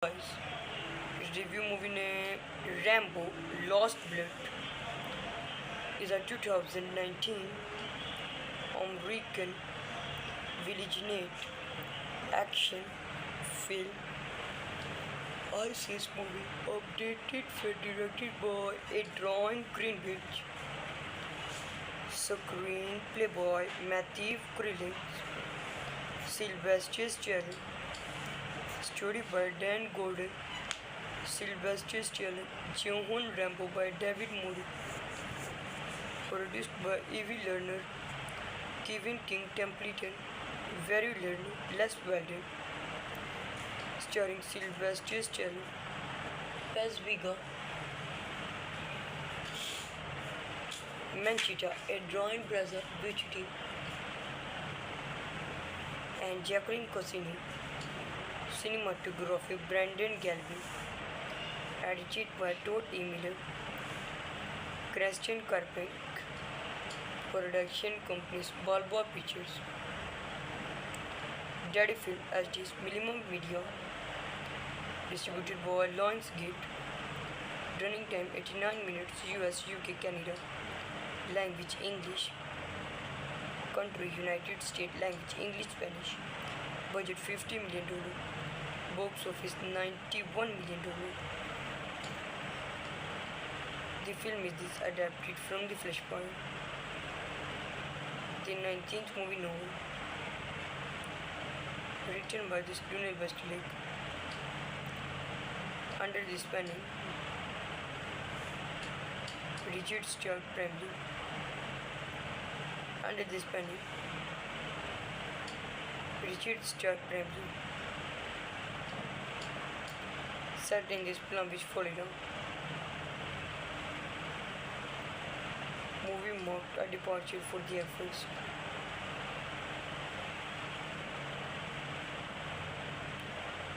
Guys, review movie name Rambo Lost Blood is a 2019 American vigilant action film. ISIS movie updated for directed by a drawing Greenwich. Screenplay by Matthew Krillins, Sylvester Stallone. Story by Dan Gordon, Sylvester Stallone, Jung-hoon Rambo by David Moody. Produced by Evie Lerner, Kevin King Templeton, Very Lerner, Les Weldon. Starring Sylvester Stallone, Paz Vega, Manchita, Adrian Braza, Bucci, and Jacqueline Cosini. Cinematography Brandon Galvin. Edited by Todd E. Miller. Christian Carpenter. Production companies Balboa Pictures. Daddy Film SD's Minimum Media. Distributed by Lionsgate. Running time 89 minutes US, UK, Canada. Language English. Country United States. Language English, Spanish. Budget $50 million. Box office $91 million. The film is adapted from the Flashpoint, the 19th movie novel, written by Donald Westlake, under the spanning Richard Stark Bramley, under the spanning Richard Stark Bramley. Set in this Palm Beach, Florida. Movie marked a departure for the efforts.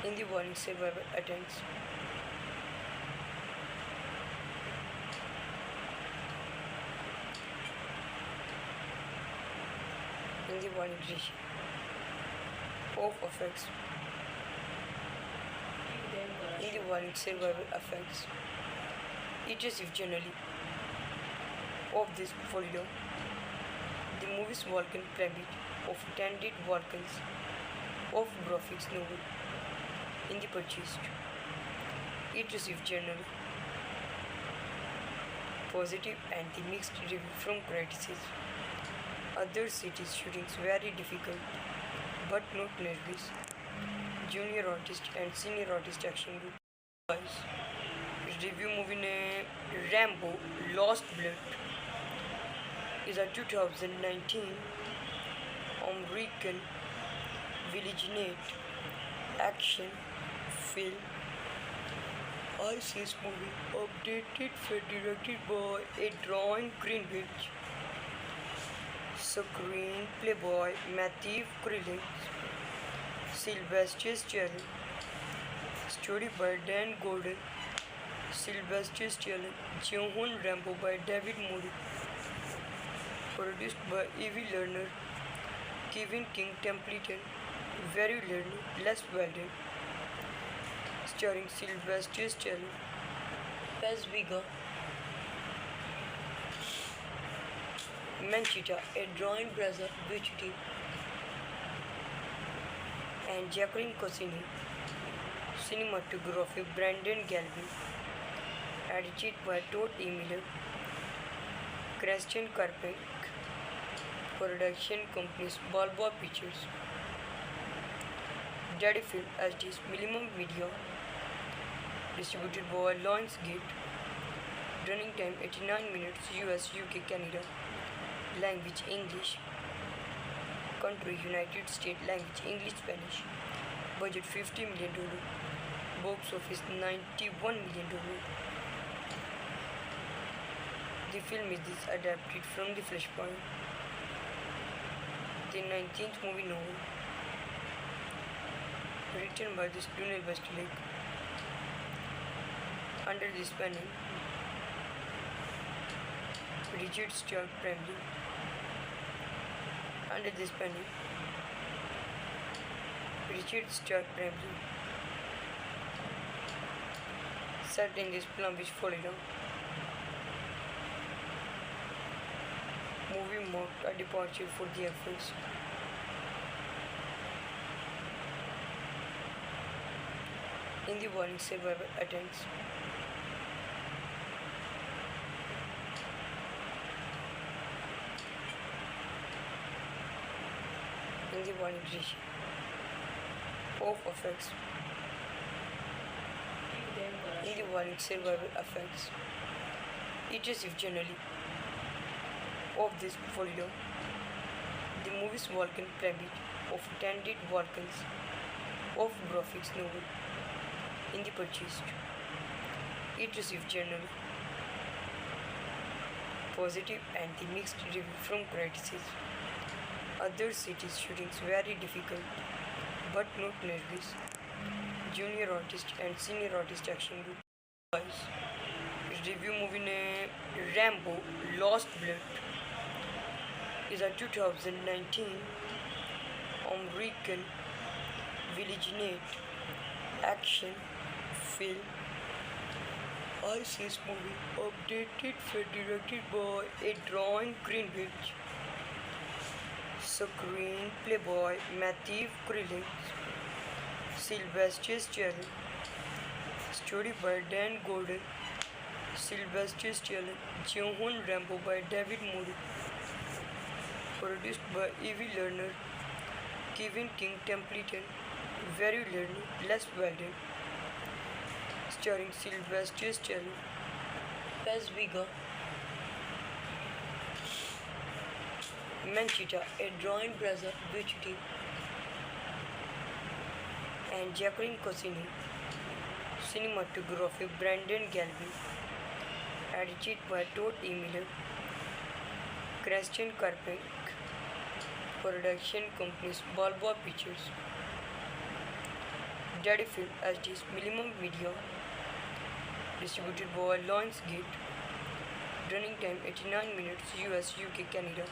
In the warning survival attempts. In the warning ratio of effects. In the warning survival effects. It is if generally of this folio, the movie's Vulcan planet of attended Vulcans of graphics novel in the purchased. It received general positive and the mixed review from critics. Other cities shootings very difficult but not nervous. Junior artist and senior artist action group. Guys, review movie name Rambo Lost Blood is a 2019 American vigilant action film. ISIS movie updated for directed by a drawing Greenwich. Screenplay by Matthew Krillins, Sylvester Stallone. Story by Dan Gordon, Sylvester Stallone, Jung-hoon Rambo by David Moody. Produced by Evie Lerner, Kevin King Templeton, Very Lerner, Les Weldon. Starring Sylvester Stallone, Paz Vega, Manchita, Adrian Braza, Bucci, and Jacqueline Cosini. Cinematography Brandon Galvin. Edited by Todd E. Miller. Christian Carpenter. Production companies Balboa Pictures. Daddy Film SD's Minimum Media. Distributed by Lionsgate. Running time 89 minutes US, UK, Canada. Language English. Country United States. Language English, Spanish. Budget $50 million. Box office $91 million. The film is adapted from the Flashpoint, the 19th movie novel, written by Donald Westlake, under the spanning Richard Stark Bramley, under the spanning Richard Stark Bramley. set in this plumbish Florida. Movie marked a departure for the Air Force. In the warning survival attempts. In the warning regime of effects. In the warning survival effects. It is if generally of this folio. The movie's Vulcan Planet of attended Vulcans of graphics novel in the purchased. It received general positive and the mixed review from critics. Other cities shootings very difficult but not nervous. Junior artist and senior artist action group. Guys, review movie name Rambo Lost Blood is a 2019 American vigilant action film. ISIS movie updated for directed by Adrian Greenwich. Screenplay by Matthew Krillin. Sylvester Stallone. Story by Dan Gordon. Sylvester Stallone. John Rambo by David Moody. Produced by Evie Lerner. Kevin King Templeton. Very Lerner. Les Weldon. Starring Sylvester Stallone. Paz Vega. Manchita, Adrian Braza Bucci, and Jacqueline Cosini. Cinematography Brandon Galvin. Edited by Todd E. Miller. Christian Carpenter. Production companies Balboa Pictures. Daddy Film SD's Minimum Media. Distributed by Lionsgate. Running time 89 minutes US, UK, Canada.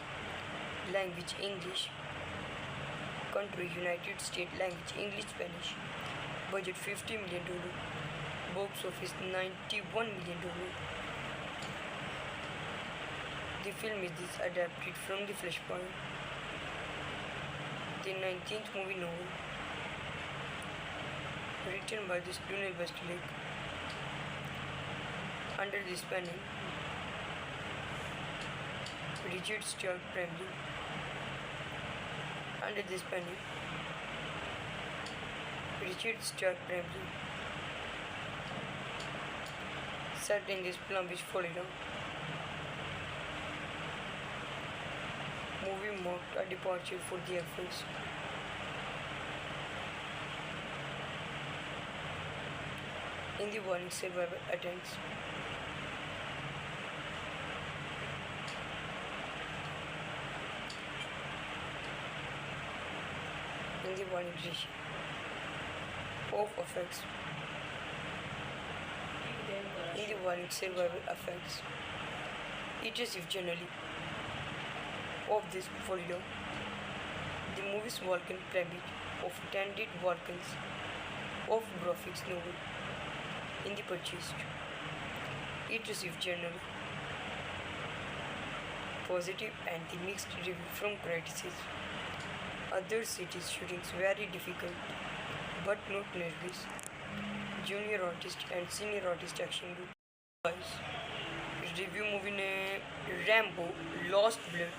Language English. Country United States. Language English, Spanish. Budget $50 million. Box office $91 million. The film is adapted from the Flashpoint, the 19th movie novel, written by the Donald Westlake, under the spanning Richard Stark Bramley, under the spanning Richard Stark Bramley, set in this plumbish Florida. Movie marked a departure for the Air Force. In the warning survival attempts. In the warning regime of effects. In the warning survival effects. It is if generally of this folio. The movie's Vulcan Planet of attended Vulcans of graphics novel in the purchased. It received general positive and the mixed review from critics. Other cities shootings very difficult but not nervous. Junior artist and senior artist action group. Guys, review movie name Rambo Lost Blood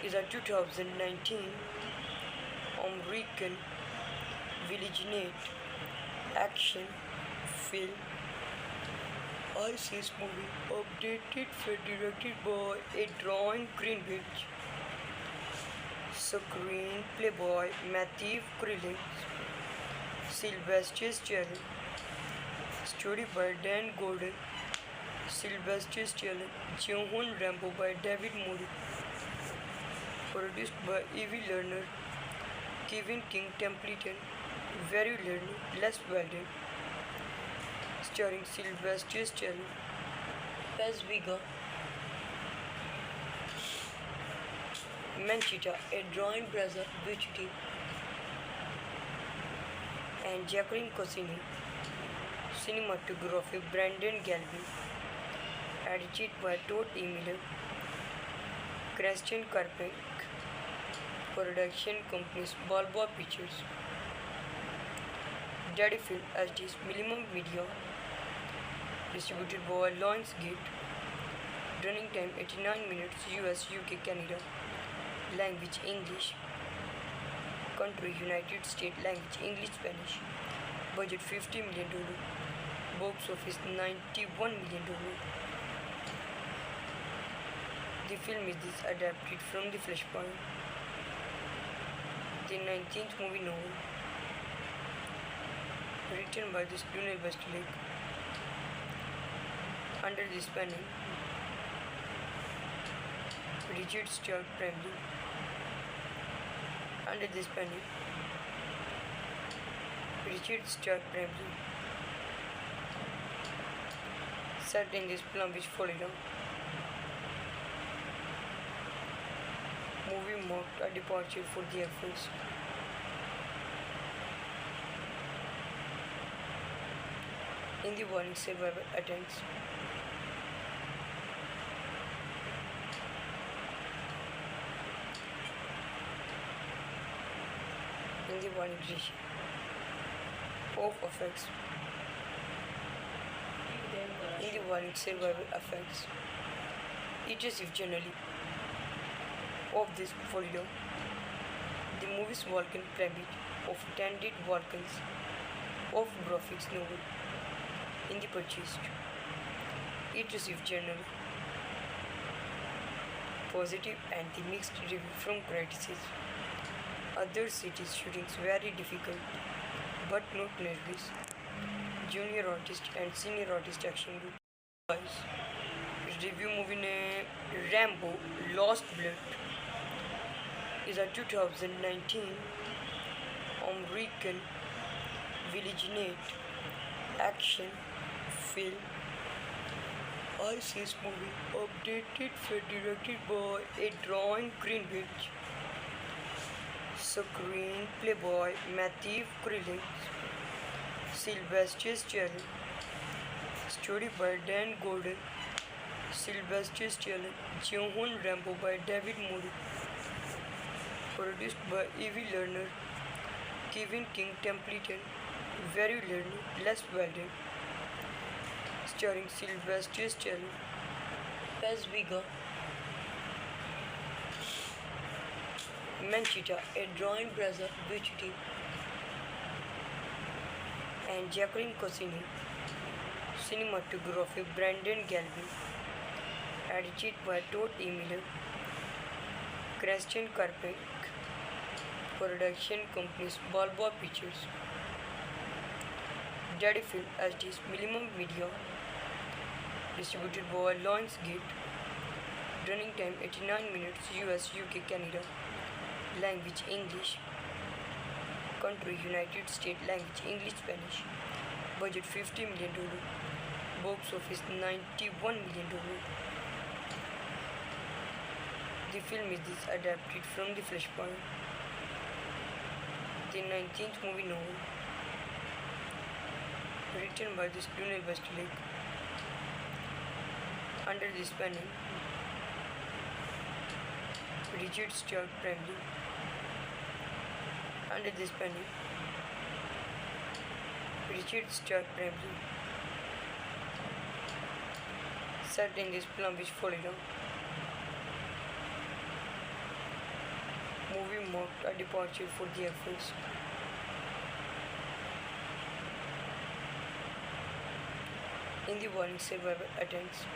is a 2019 American vigilant action film. ISIS movie updated for directed by Adrian Greenwich. Screenplay by Matthew Krillin. Sylvester Stallone. Story by Dan Gordon. Sylvester Stallone. John Rambo by David Moody. Produced by Evie Lerner. Kevin King Templeton. Very Lerner. Les Weldon. Starring Sylvester Stallone. Paz Vega. Manchita, Adrian Braza Bucci, and Jacqueline Cosini. Cinematography Brandon Galvin. Edited by Todd E. Miller. Christian Carpenter. Production companies Balboa Pictures. Daddy Film HD's Minimum Media. Distributed by Lionsgate. Running time 89 minutes. US, UK, Canada. Language English. Country United States. Language English, Spanish. Budget $50 million. Box office $91 million. The film is adapted from The Flashpoint, the 19th movie novel, written by Donald Westlake, under the spanning Richard Stark Bramley, under the spanning Richard Stark Bramley, set in this Palm Beach, Florida. Movie marked a departure for the Air Force. In the warning survival attempts. In the warning regime of effects. In the warning survival effects. It is if generally of this folio, the movie's Vulcan premise of attended Vulcans of graphics novel in the purchased. It received general positive and the mixed review from critics. Other cities shootings very difficult but not nervous. Junior artist and senior artist action group. Review movie name Rambo Lost Blood is a 2019 American Vigilant action film. ISIS movie updated for directed by Adrian Greenwich. Screenplay by Matthew Krillins. Sylvester Stallone. Story by Dan Gordon. Sylvester Stallone. John Rambo by David Moody. Produced by Evie Lerner, Kevin King Templeton, Very Lerner, Les Weldon. Starring Sylvester Stallone, Paz Vega, Manchita, Adrian Braza Bucci, and Jacqueline Cosini. Cinematography Brandon Galvin. Edited by Todd E. Miller. Christian Carpenter. Production companies Balboa Pictures. Daddy Film HD's Minimum Media. Distributed by Lionsgate. Running time 89 minutes. US, UK, Canada. Language English. Country United States. Language English, Spanish. Budget $50 million. Box office $91 million. The film is adapted from The Flashpoint, the 19th movie novel, written by Donald Westlake, under the spanning Richard Stark Bramley, under the spanning Richard Stark Bramley, set in this Palm Beach, Florida. Movie marked a departure for the Air Force. In the warning survival attempts.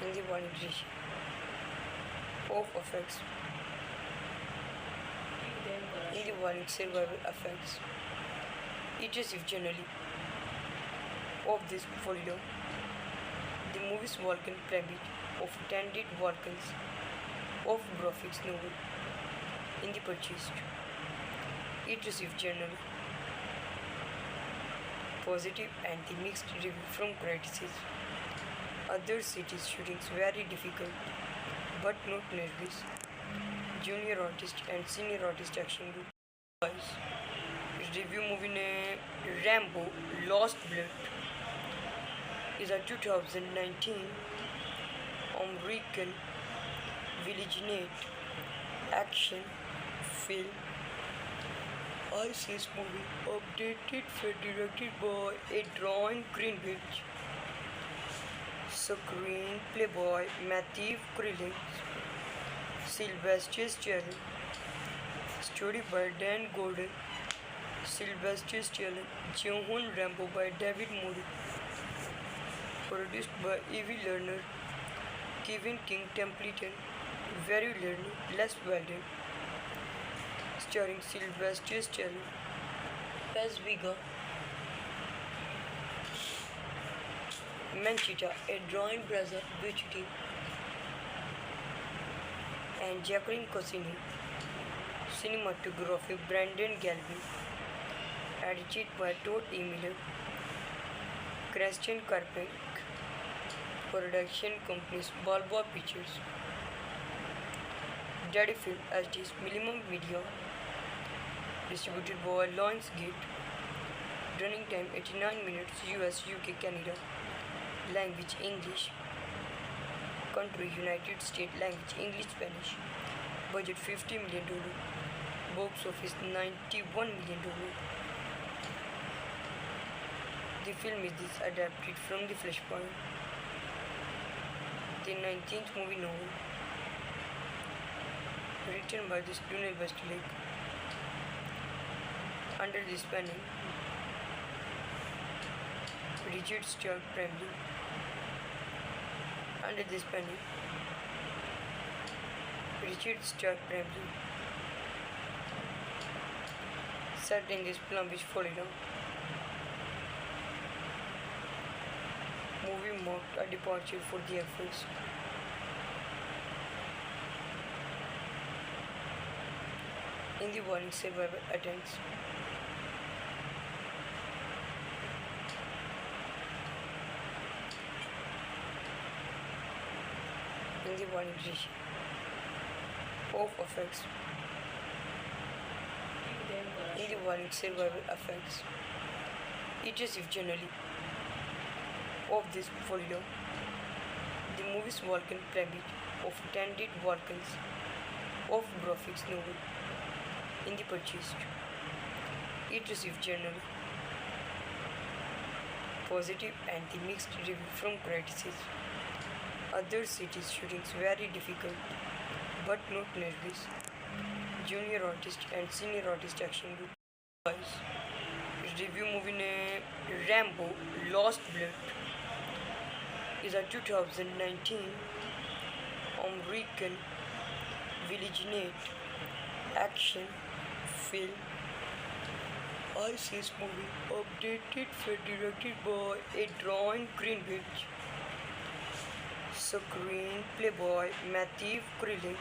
In the warning regime of effects. In the warning survival effects. It is if generally of this folio, the movie's Vulcan premise of attended Vulcans of graphics novel in the purchased. It received general positive and the mixed review from critics. Other cities shootings very difficult but not nervous. junior artist and senior artist action group. Guys, review movie name Rambo Lost Blood is a 2019 American vigilant action film. ISIS movie updated for directed by Adrian Greenwich. Screenplay by Matthew Krillins, Sylvester Stallone. Story by Dan Gordon, Sylvester Stallone, John Rambo by David Moody. Produced by Evie Lerner, Kevin King Templeton, Very Lerner, Les Weldon. Starring Sylvester Stallone, Paz Vega, Manchita, Adrian Braza Bucci, and Jacqueline Cosini. Cinematography Brandon Galvin. Edited by Todd E. Miller, Christian Carpenter. Production companies Balboa Pictures. Daddy Film SD's Minimum Media. Distributed by Lionsgate. Running time 89 minutes. US, UK, Canada. Language English. Country United States. Language English, Spanish. Budget $50 million. Box office $91 million. The film is adapted from the Flashpoint, the 19th movie novel, written by Donald Westlake, under the spanning Richard Stark Bramley, under the spanning Richard Stark Bramley, set in this Palm Beach, Florida. Movie marked a departure for the efforts. In the warning survival attempts. In the warning ratio of effects. In the warning survival effects. It is if generally of this folio, the movie's Vulcan planet of attended Vulcans of graphics novel in the purchased. It received generally positive and the mixed review from critics. Other cities shootings very difficult but not nervous. Junior artist and senior artist action group. Guys, review movie name Rambo Lost Blood is a 2019 American vigilant action film. ISIS movie updated for directed by Adrian Greenwich. Screenplay by Matthew Krillins,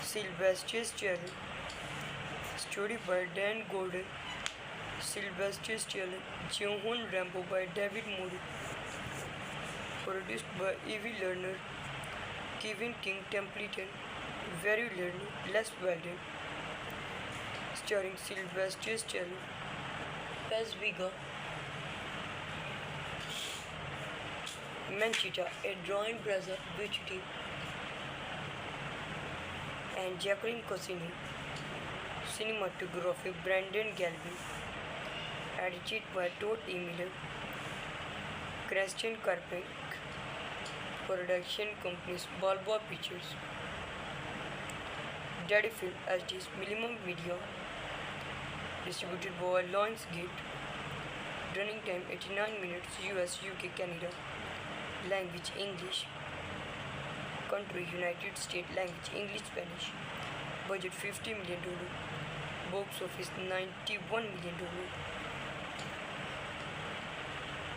Sylvester Stallone. Story by Dan Gordon, Sylvester Stallone, John Rambo by David Moody. Produced by Evie Lerner, Kevin King Templeton, Very Lerner, Les Weldon. Starring Sylvester Stallone, Paz Vega, Manchita, Adrian Braza Bucci, and Jacqueline Cosini. Cinematography Brandon Galvin. Edited by Todd E. Miller, Christian Carpenter. Production companies Balboa Pictures. Daddy Film SD's Minimum Media. Distributed by Lionsgate. Running time 89 minutes. US, UK, Canada. Language English. Country United States. Language English, Spanish. Budget $50 million. Box office $91 million.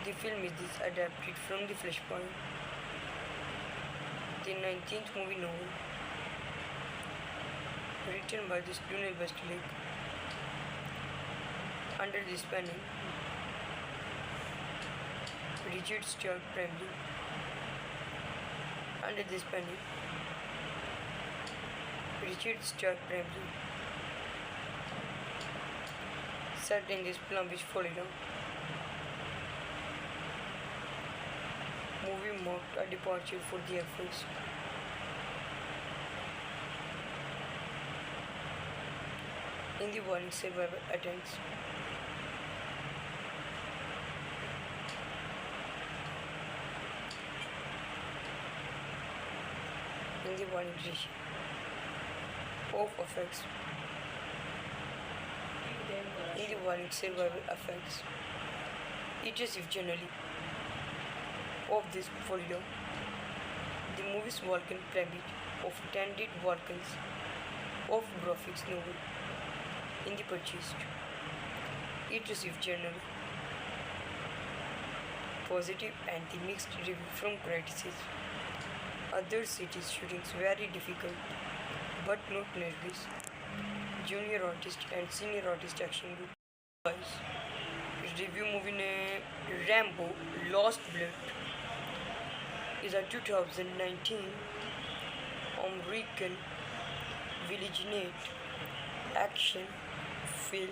The film is adapted from the Flashpoint, the 19th movie novel, written by Donald Westlake, under the spanning Richard Stark Bramley, under the spanning Richard Stark Bramley. Set in this Palm Beach, Florida. Movie marked a departure for the Air Force. In the warning survival attempts. In the warning ratio of effects. In the warning survival effects. It is if generally of this folio. The movie's Vulcan planet of attended Vulcans of graphics novel in the purchased. It received general positive and the mixed review from critics. Other cities shootings very difficult but not nervous. Junior artist and senior artist action group. Guys, review movie name Rambo Lost Blood is a 2019 American vigilant action film.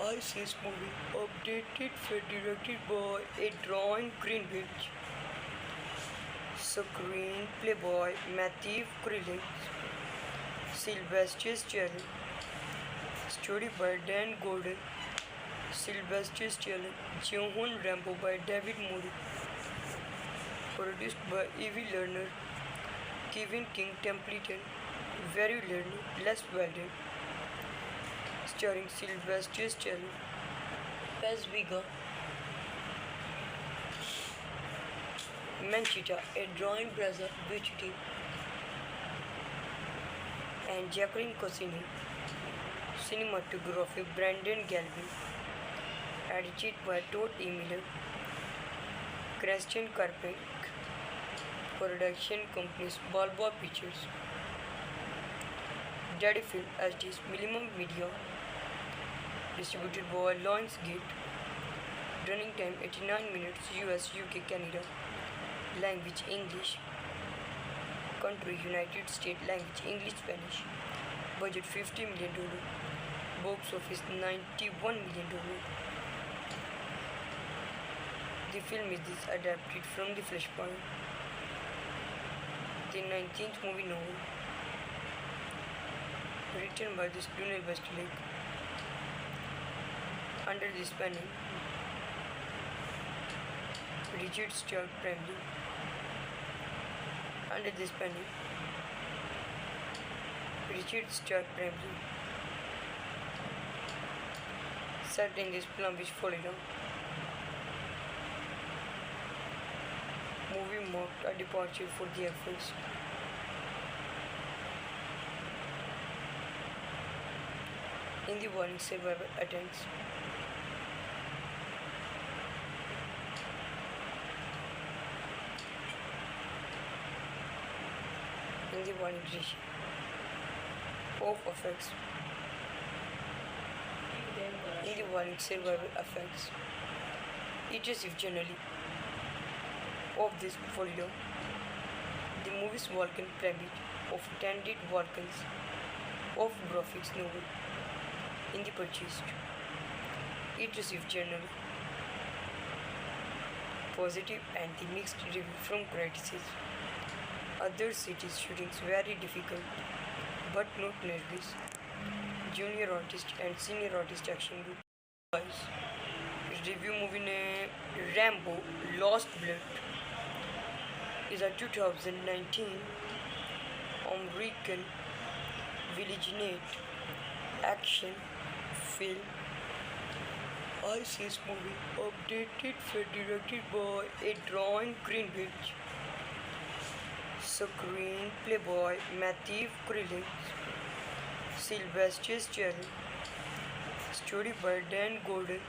ISIS movie updated for directed by Adrian Greenwich. Screenplay by Matthew Krillins. Sylvester Stallone. Story by Dan Gordon. Sylvester Stallone. John Rambo by David Moody. Produced by Evie Lerner. Kevin King Templeton. Very Lerner. Les Weldon. Starring Sylvester Stallone. Paz Vega. Manchita, Adrian Braza Bucci, and Jacqueline Cosini. Cinematography Brandon Galvin. Edited by Todd E. Miller. Christian Carpenter. Production companies Balboa Pictures. Daddy Film SDs Minimum Media. Distributed by Lionsgate. Running time 89 minutes US, UK, Canada. Language English. Country United States. Language English, Spanish. Budget $50 million. Box office $91 million. The film is adapted from the Flashpoint, the 19th movie novel, written by the Donald Westlake, under the spanning Richard Stark Bramley, under the spanning Richard Stark Bramley, set in this Palm Beach, Florida. Movie marked a departure for the Air Force. In the warning survival attempts. In the warning ratio of effects. In the warning survival effects. It is if generally of this folio. The movie's Vulcan planet of attended Vulcans of graphics novel in the purchased. It received general positive and the mixed review from critics. Other cities shootings very difficult but not nervous. Junior artist and senior artist action group. Guys, review movie name Rambo Lost Blood is a 2019 American vigilant action film. ISIS movie updated for directed by Adrian Greenwich. Screenplay by Matthew Krillins. Sylvester Stallone. Story by Dan Gordon.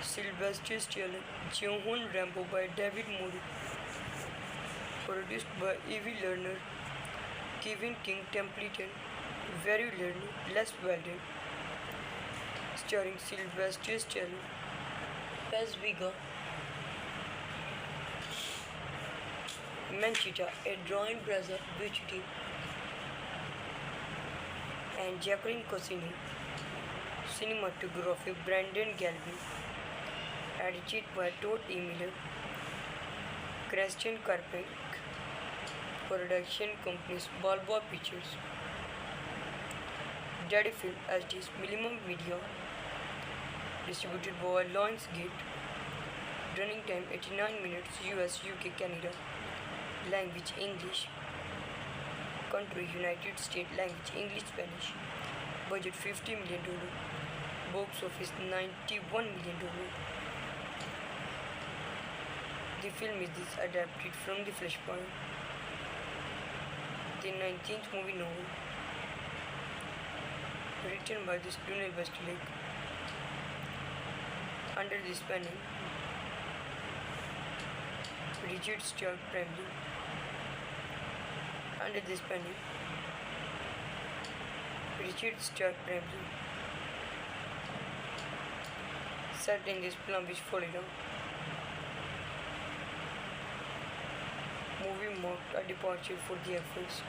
Sylvester Stallone. John Rambo by David Moody. Produced by Evie Lerner. Kevin King Templeton. Very Lerner. Les Weldon. Starring Sylvester Stallone. Paz Vega. Manchita, Adrian Braza Bucci, and Jacqueline Cosini. Cinematography Brandon Galvin. Edited by Todd E. Miller. Christian Carpenter. Production companies Balboa Pictures. Daddy Film HD's Minimum Media. Distributed by Lionsgate. Running time 89 minutes US, UK, Canada. Language English. Country United States. Language English, Spanish. Budget $50 million. Box office $91 million. The film is adapted from The Flashpoint, the 19th movie novel, written by Donald Westlake, under the spanning Richard Stark Bramley, under the spanning Richard Stark Bramley, set in this Palm Beach, Florida. Movie marked a departure for the efforts.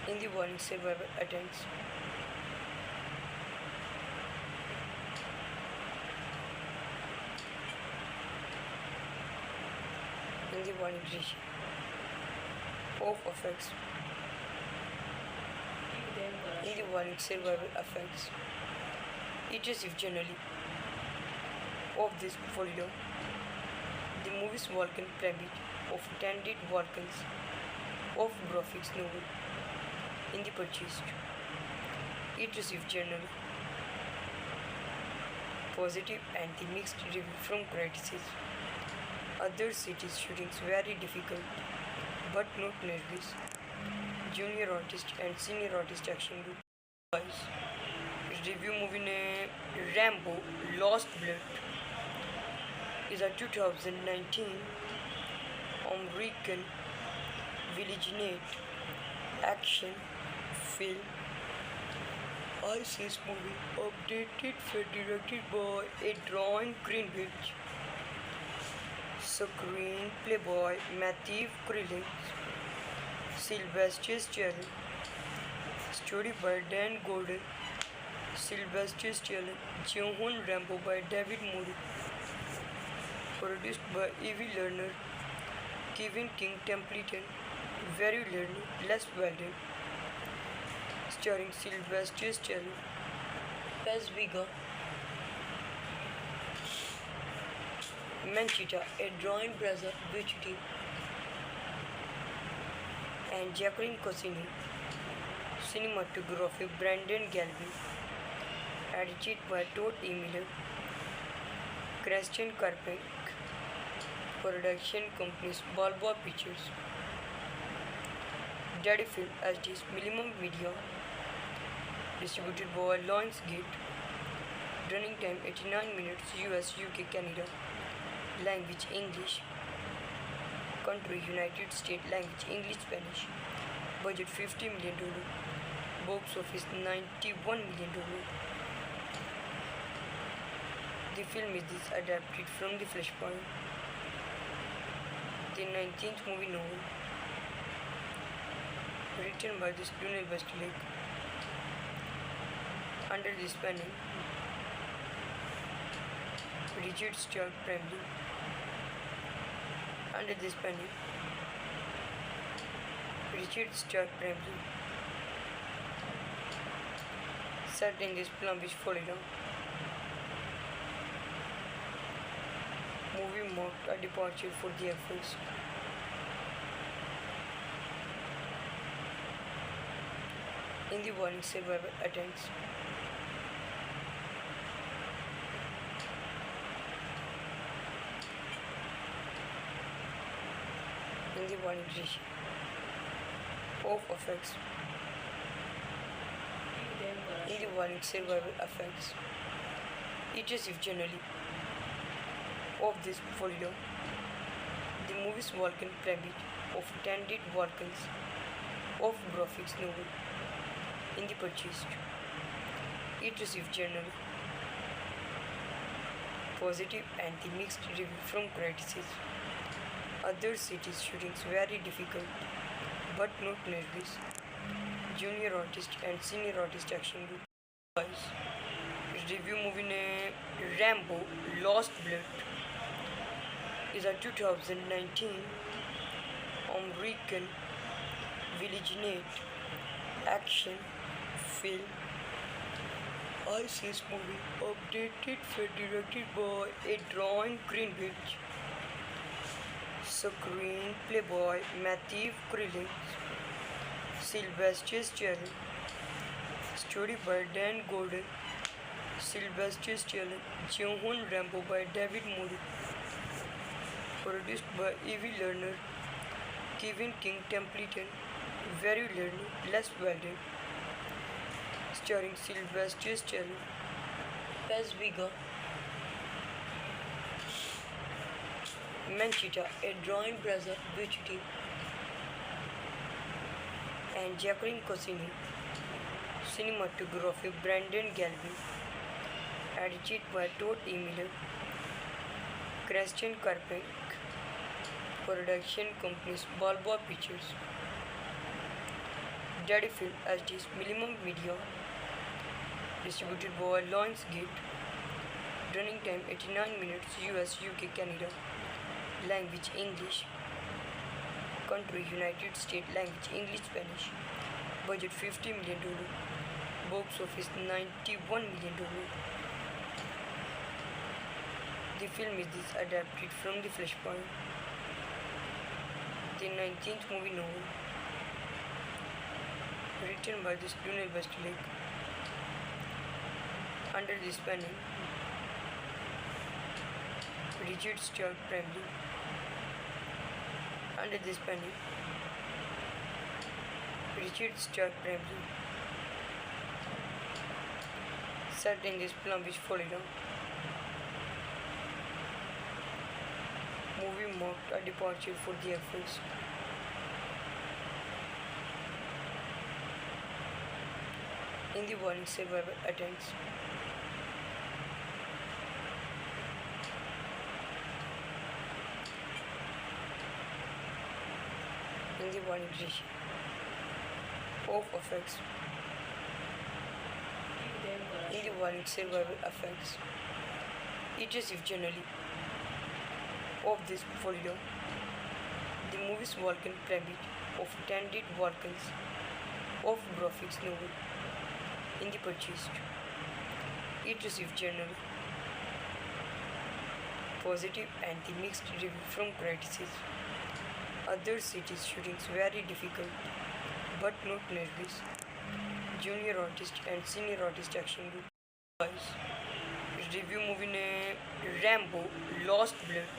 In the warning survival attempts. In the warning ratio of effects. In the warning survival effects. It is if generally of this folio, the movie's Vulcan Prabit of attended Vulcans of graphics novel in the purchased. It received general positive and the mixed review from critics. Other cities shootings very difficult but not nervous. Junior artist and senior artist action group. Review movie name Rambo Lost Blood is a 2019 American Vigilant action film. ISIS movie updated and directed by Adrian Greenwich. Screenplay by Matthew Krillin. Sylvester Stallone. Story by Dan Gordon. Sylvester Stallone. John Rambo by David Moody. Produced by Evie Lerner, Kevin King Templeton, Very Lerner, Les Weldon. Starring Sylvester Stallone, Paz Vega, Manchita, Adrian Braza, Vichiti, and Jacqueline Cosini. Cinematography Brandon Galvin. Edited by Todd E. Miller. Christian Carpenter. Production companies Balboa Pictures. Daddy Film HD's Minimum Media. Distributed by Lionsgate. Running time 89 minutes US, UK, Canada. Language English. Country United States. Language English, Spanish. Budget $50 million. Box office $91 million. The film is adapted from The Flashpoint, the 19th movie novel, written by Donald Westlake, under the spanning Richard Stark Bramley, under the spanning Richard Stark Bramley, set in this Palm Beach, Florida. Movie marked a departure for the efforts. In the warning survival attempts. In the warning ratio of effects. In the warning survival effects. It is if generally of this folio, the movie's Vulcan Prabit of attended Vulcans of graphics novel in the purchased. It received general positive and the mixed review from critics. Other cities shootings very difficult, but not nervous. Junior artist and senior artist action group. Guys, review movie name Rambo Lost Blood is a 2019 American vigilant action film. ISIS movie updated for directed by Adrian Greenwich. Screenplay by Matthew Krillins, Sylvester Stallone. Story by Dan Gordon, Sylvester Stallone, John Rambo by David Moore. Produced by Evie Lerner, Kevin King Templeton, Very Lerner, Les Weldon. Starring Sylvester Stallone, Paz Vega, Manchita, Adrian Braza Bucci, and Jacqueline Cosini. Cinematography Brandon Galvin. Edited by Todd E. Miller. Christian Carpenter. Production companies Balboa Pictures. Daddy Film SD's Minimum Media. Distributed by Lionsgate. Running time 89 minutes US, UK, Canada. Language English. Country United States. Language English, Spanish. Budget $50 million. Box office $91 million. The film is adapted from the Flashpoint, the 19th movie novel, written by the Donald Westlake, under the spanning Richard Stark Bramley, under the spanning Richard Stark Bramley. Set in this Plumbish, Florida. Movie marked a departure for the efforts. In the violent survival attempts. In the violent of effects. In the violent survival effects. It is if generally of this folio, the movie's Vulcan Planet of Tended Vulcans of graphics novel in the purchased. It received general positive and the mixed review from critics. Other cities shootings very difficult, but not nervous. Junior artist and senior artist action group. Guys, review movie name Rambo Lost Blood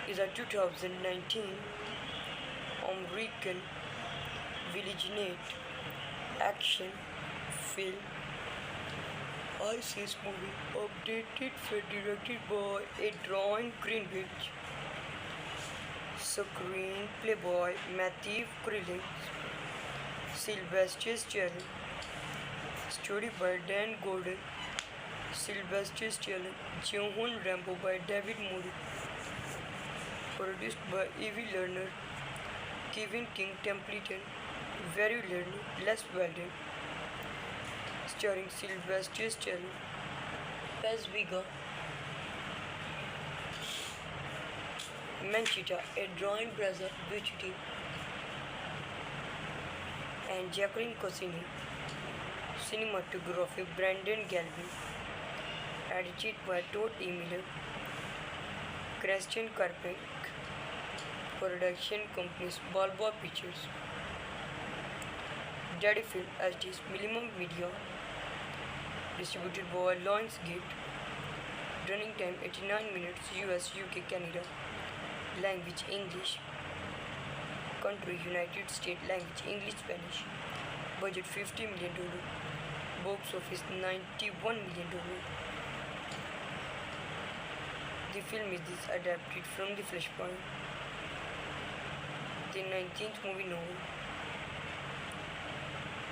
is a 2019 American vigilant action film. ISIS movie updated for directed by Adrian Greenwich. Screenplay by Matthew Krillins, Sylvester Stallone. Story by Dan Gordon, Sylvester Stallone, John Rambo by David Moore. Produced by Evie Lerner, Kevin King Templeton, Very Lerner, Les Weldon. Starring Sylvester Stallone, Paz Vega, Manchita, Adrian Braza Bucci, and Jacqueline Cosini. Cinematography Brandon Galvin. Edited by Todd E. Miller. Christian Carpenter. Production companies Balboa Pictures. Daddy Film SD's Minimum Media. Distributed by Lionsgate. Running time 89 minutes US, UK, Canada. Language English. Country United States. Language English, Spanish. Budget $50 million. Box office $91 million. The film is adapted from the Flashpoint, the 19th movie novel,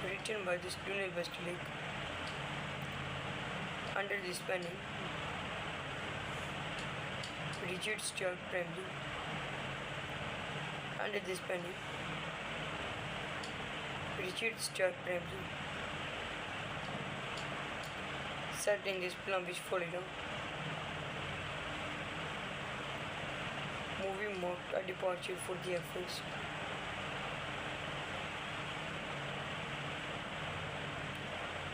written by the Donald Westlake, under the spanning Richard Stark Bramley, Under this panel, Richard Stark Bramley sat in this plumbish Florida. Movie marked a departure for the Air Force.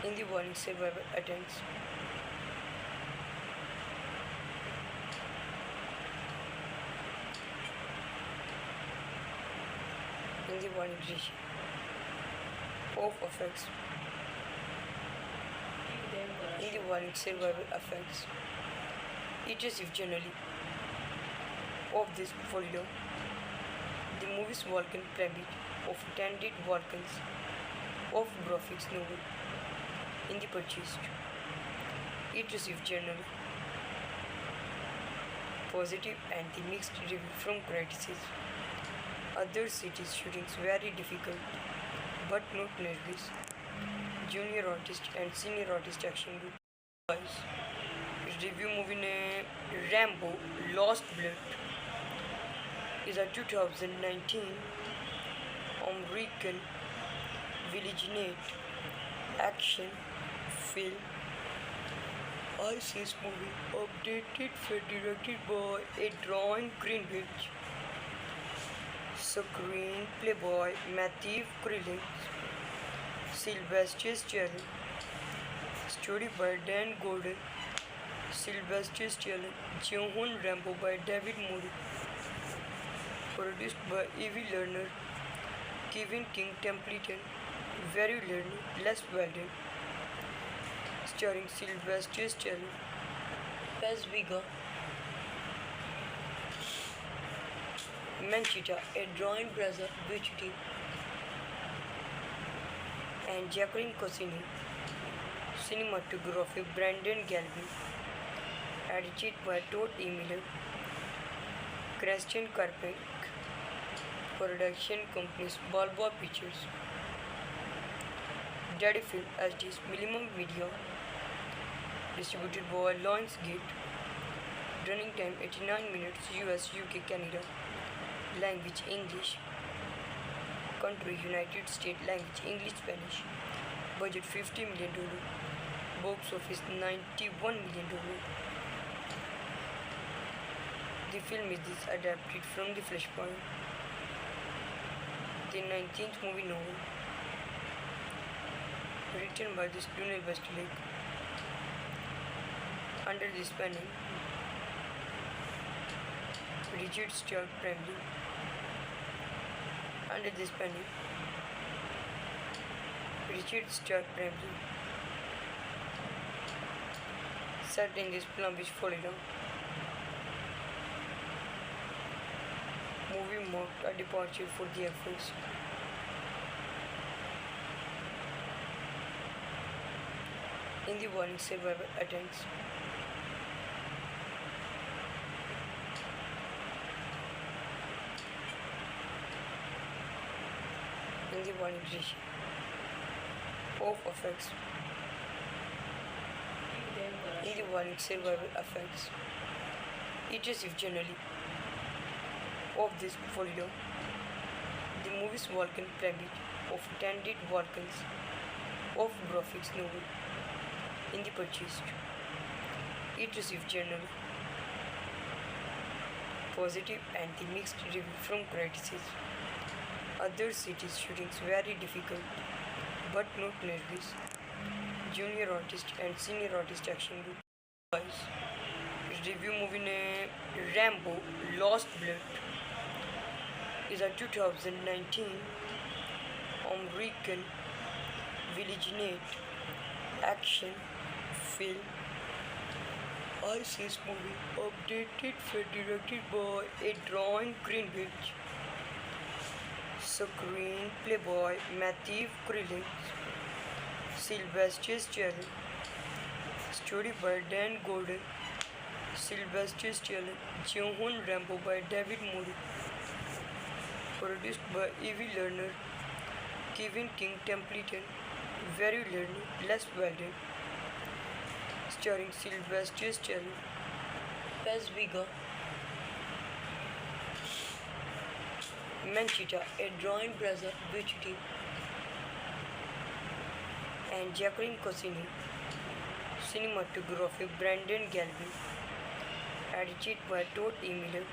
In the warning survival attempts, in the warning ratio of effects, in the warning survival effects, it received generally of this folio. The movie's Vulcan Prabit of attended Vulcans of graphics novel in the purchased. It received generally positive and the mixed review from critics. Other cities shootings very difficult but not nervous. Junior artist and senior artist action group. Guys, review movie name Rambo Lost Blood is a 2019 American villainate action film. ISIS movie updated and directed by Adrian Greenwich. Screenplay by Matthew Krillins, Sylvester Stallone. Story by Dan Gordon, Sylvester Stallone, John Rambo by David Moody. Produced by Evie Lerner, Kevin King Templeton, Very Lerner, Les Weldon. Starring Sylvester Stallone, Paz Vega, Manchita, Adrian Braza Bucci, and Jacqueline Cosini. Cinematography Brandon Galvin. Edited by Todd E. Miller. Christian Carpenter. Production companies Balboa Pictures. Daddy Film as Minimum Media. Distributed by Lionsgate. Running time 89 minutes. US, UK, Canada. Language English. Country United States. Language English, Spanish. Budget $50 million. Box office $91 million. The film is adapted from the Flashpoint, the 19th movie novel, written by the Stonewall Westlake. Under this panel, Richard Stark Bramley. Under this panel, Richard Stark Bramley sat in this plumbish Florida. Movie marked a departure for the Air Force. In the warning survival attempts, in the warning ratio of effects, in the warning survival effects, it received generally of this folio. The movie's Vulcan Prabit of attended Vulcans of graphics novel in the purchased. It received generally positive and the mixed review from critics. Other cities shootings very difficult but not nervous. Junior artist and senior artist action group. Guys, review movie name Rambo Lost Blood is a 2019 American villainate action film. ISIS movie updated and directed by Adrian Greenwich. Screenplay by Matthew Krillins, Sylvester Stallone. Story by Dan Gordon, Sylvester Stallone, John Rambo by David Moody. Produced by Evie Lerner, Kevin King Templeton, Very Lerner, Les Weldon. Starring Sylvester Stallone, Paz Vega, Manchita, a drawing brother, Beauty, and Jacqueline Cosini. Cinematography, Brandon Galvin. Edited by Todd E. Miller.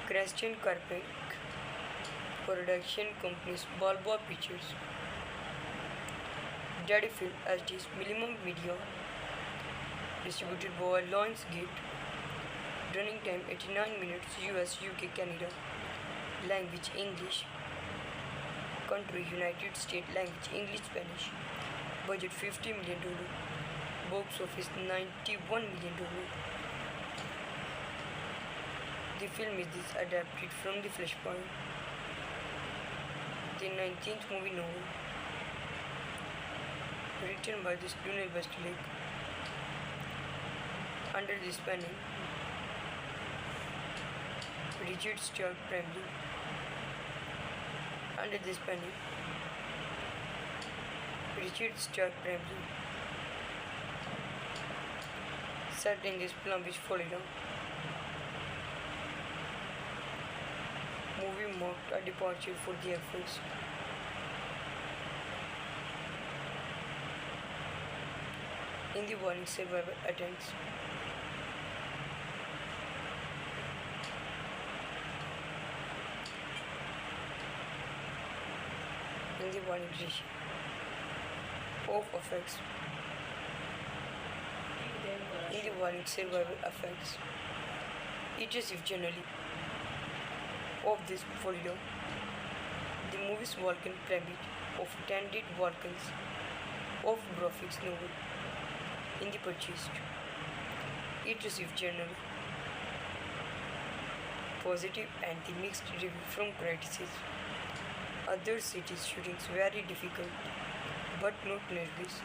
Christian Carpenter. Production companies, Balboa Pictures. Daddy Film SDs, Minimum Media. Distributed by Lionsgate. Running time 89 minutes, US, UK, Canada. Language English. Country United States. Language English, Spanish. Budget $50 million. Box office $91 million. The film is adapted from The Flashpoint, the 19th movie novel, written by Donald Westlake, under the spanning Richard Stark Bramley, under the spanning Richard Stark Bramley, set in this Palm Beach, Florida. Movie marked a departure for the efforts. In the warning, survival attempts. In the warning, of effects. In the warning, survival effects. It is if generally of this folio, the movie's Vulcan Planet of Tended Vulcans of graphics novel in the purchased. It received general positive and the mixed review from critics. Other cities shootings very difficult but not nervous.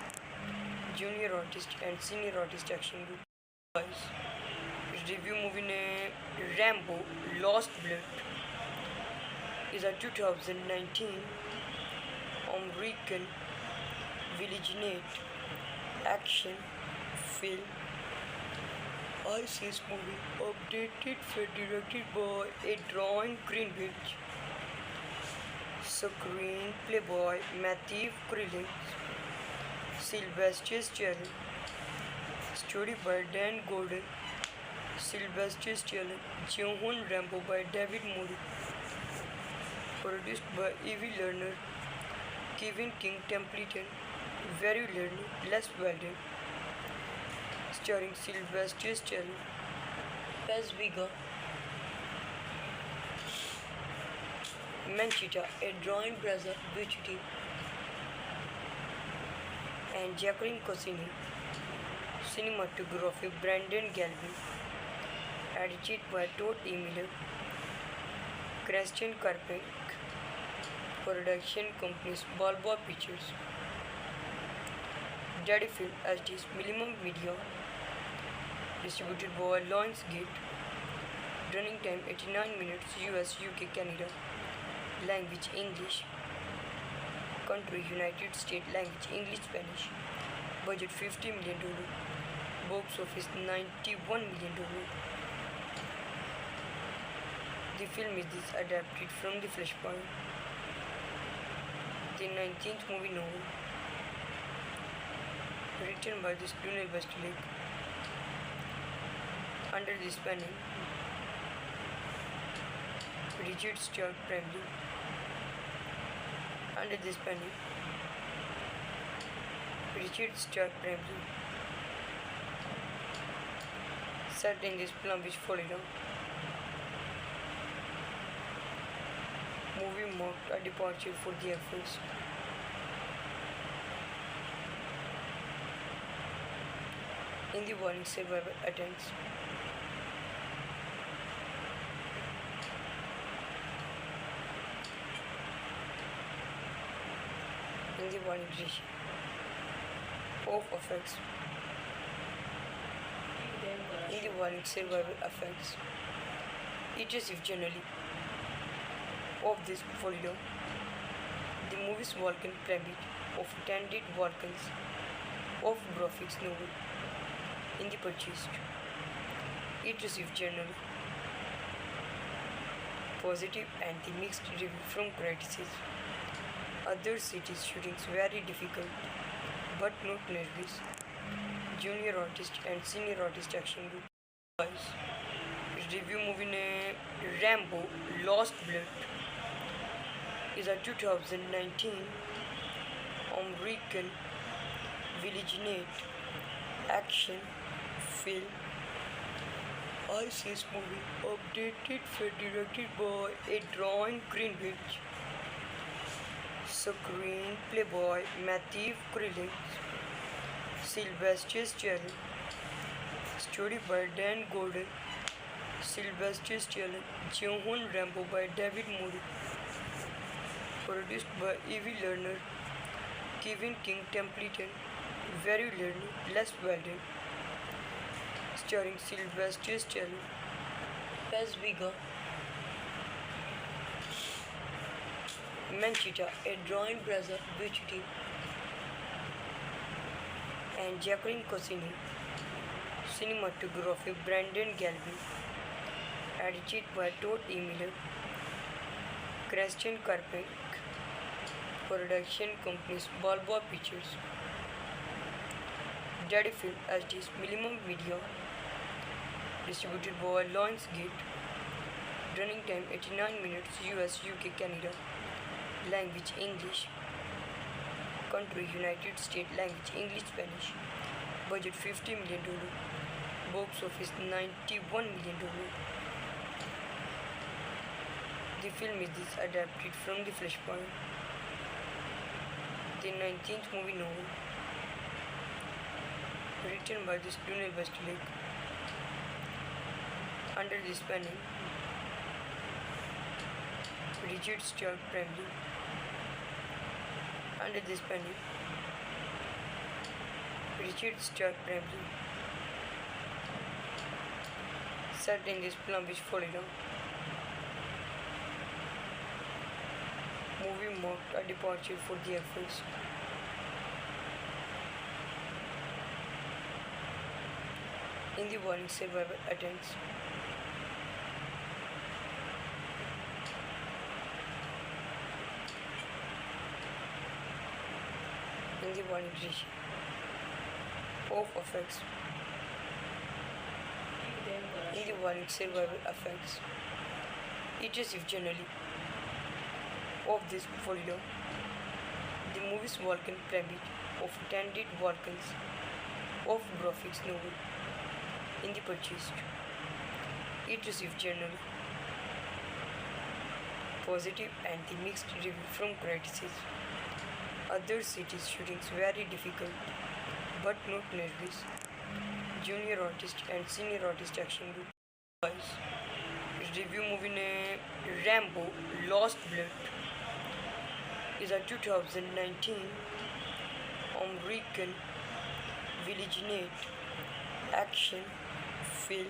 Junior artist and senior artist action group. Guys, review movie name Rambo Lost Blood is a 2019 American vigilant action film. ISIS movie updated for directed by Adrian Greenwich. Screenplay by Matthew Krillin. Sylvester Stallone. Story by Dan Gordon. Sylvester Stallone. John Rambo by David Moody. Produced by Evie Lerner, Kevin King Templeton, Very Lerner, Les Weldon. Starring Sylvester Stallone, Paz Vega, Manchita, a drawing brother, Beauty, and Jacqueline Cosini. Cinematography, Brandon Galvin. Edited by Todd E. Miller. Christian Carpenter. Production companies, Balboa Pictures. Daddy Film SDs, Minimum Media. Distributed by Lionsgate. Running time 89 minutes, US, UK, Canada. Language English. Country United States. Language English, Spanish. Budget $50 million. Box office $91 million. The film is adapted from The Flashpoint, the 19th movie novel, written by Donald Westlake, under the spanning Richard Stark Bramley, under the spanning Richard Stark Bramley, set in this Palm Beach, Florida. Movie marked a departure for the efforts. In the warning, survival attempts. In the warning, of effects. In the warning, survival effects. It is if generally of this folio, the movie's Vulcan Planet of Tended Vulcans of graphics novel in the purchased. It received general positive and the mixed review from critics. Other cities shootings very difficult but not nervous. Junior artist and senior artist action group. Guys, review movie name Rambo Lost Blood is a 2019 American villainate action film. ISIS movie updated for directed by Adrian Greenwich. Screenplay by Matthew Krillins, Sylvester Stallone. Story by Dan Gordon, Sylvester Stallone, John Rambo by David Moody. Produced by Evie Lerner, Kevin King Templeton, Very Lerner, Les Weldon. Starring Sylvester Stallone, Paz Vega, Manchita, Adrian Braza Bucci, and Jacqueline Cosini. Cinematography Brandon Galvin. Edited by Todd E. Miller. Christian Carpenter. Production companies Balboa Pictures. Daddy Film as Minimum Media. Distributed by Lionsgate. Running time 89 minutes. US, UK, Canada. Language English. Country United States. Language English, Spanish. Budget $50 million. Box office $91 million. The film is adapted from the Flashpoint, the 19th movie novel, written by the Donald Westlake, under the spanning Richard Stark Bramley, under the spanning Richard Stark Bramley, set in this Palm Beach, Florida. Movie marked a departure for the Air Force. In the warning survival attempts. In the warning regime of effects. In the warning survival effects. It is if generally of this folio, the movie's Vulcan pyramid of attended Vulcans of graphics novel in the purchased. It received generally positive and the mixed review from critics. Other cities shootings very difficult but not nervous. Junior artist and senior artist action group. Guys, review movie name Rambo Lost Blood is a 2019 American villainate action film.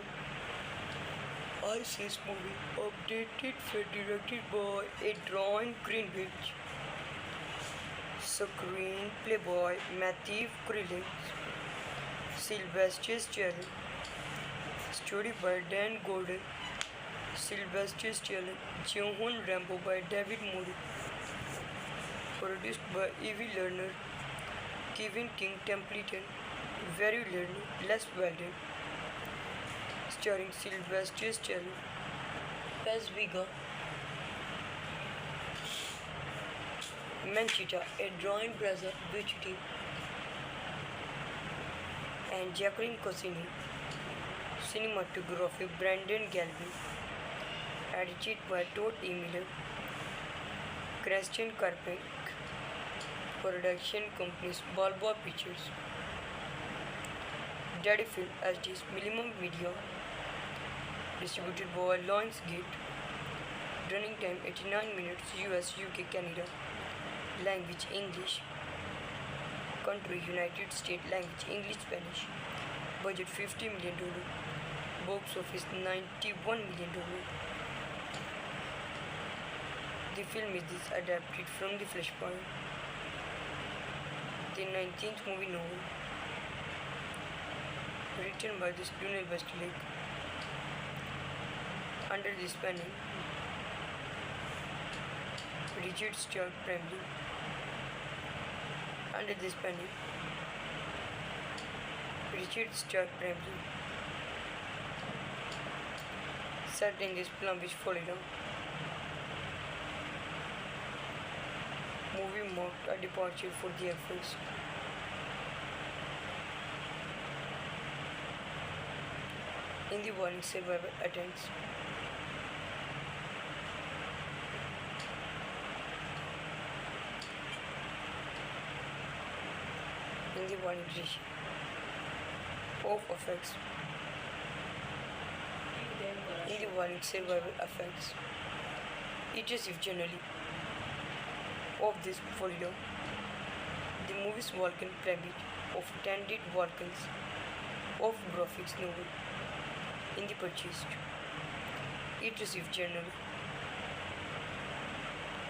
ISIS movie updated for directed by Adrian Greenwich. Screenplay by Matthew Krillins, Sylvester Stallone. Story by Dan Gordon, Sylvester Stallone, John Rambo by David Moody. Produced by Evie Lerner, Kevin King Templeton, Very Lerner, Les Weldon. Starring Sylvester Stallone, Paz Vega, Manchita, Adrian Braza Bucci, and Jacqueline Cosini. Cinematography Brandon Galvin. Edited by Todd E. Miller. Christian Carpenter. Production companies Balboa Pictures. Daddy Film as Minimum Media. Distributed by Lionsgate. Running time 89 minutes. US, UK, Canada. Language English. Country United States. Language English, Spanish. Budget $50 million. Box office $91 million. The film is adapted from the Flashpoint, the 19th movie novel, written by the Donald Westlake, under the spanning Richard Stark Bramley. Under this panel, Richard Stark Bramley sat in this plumbish Florida. Movie marked a departure for the Air Force. In the warning, survival attempts. In the warning, of effects. In the warning, survival effects. It is if generally of this folio, the movie's Vulcan Planet of Tandid Vulcans of graphics novel in the purchased. It received general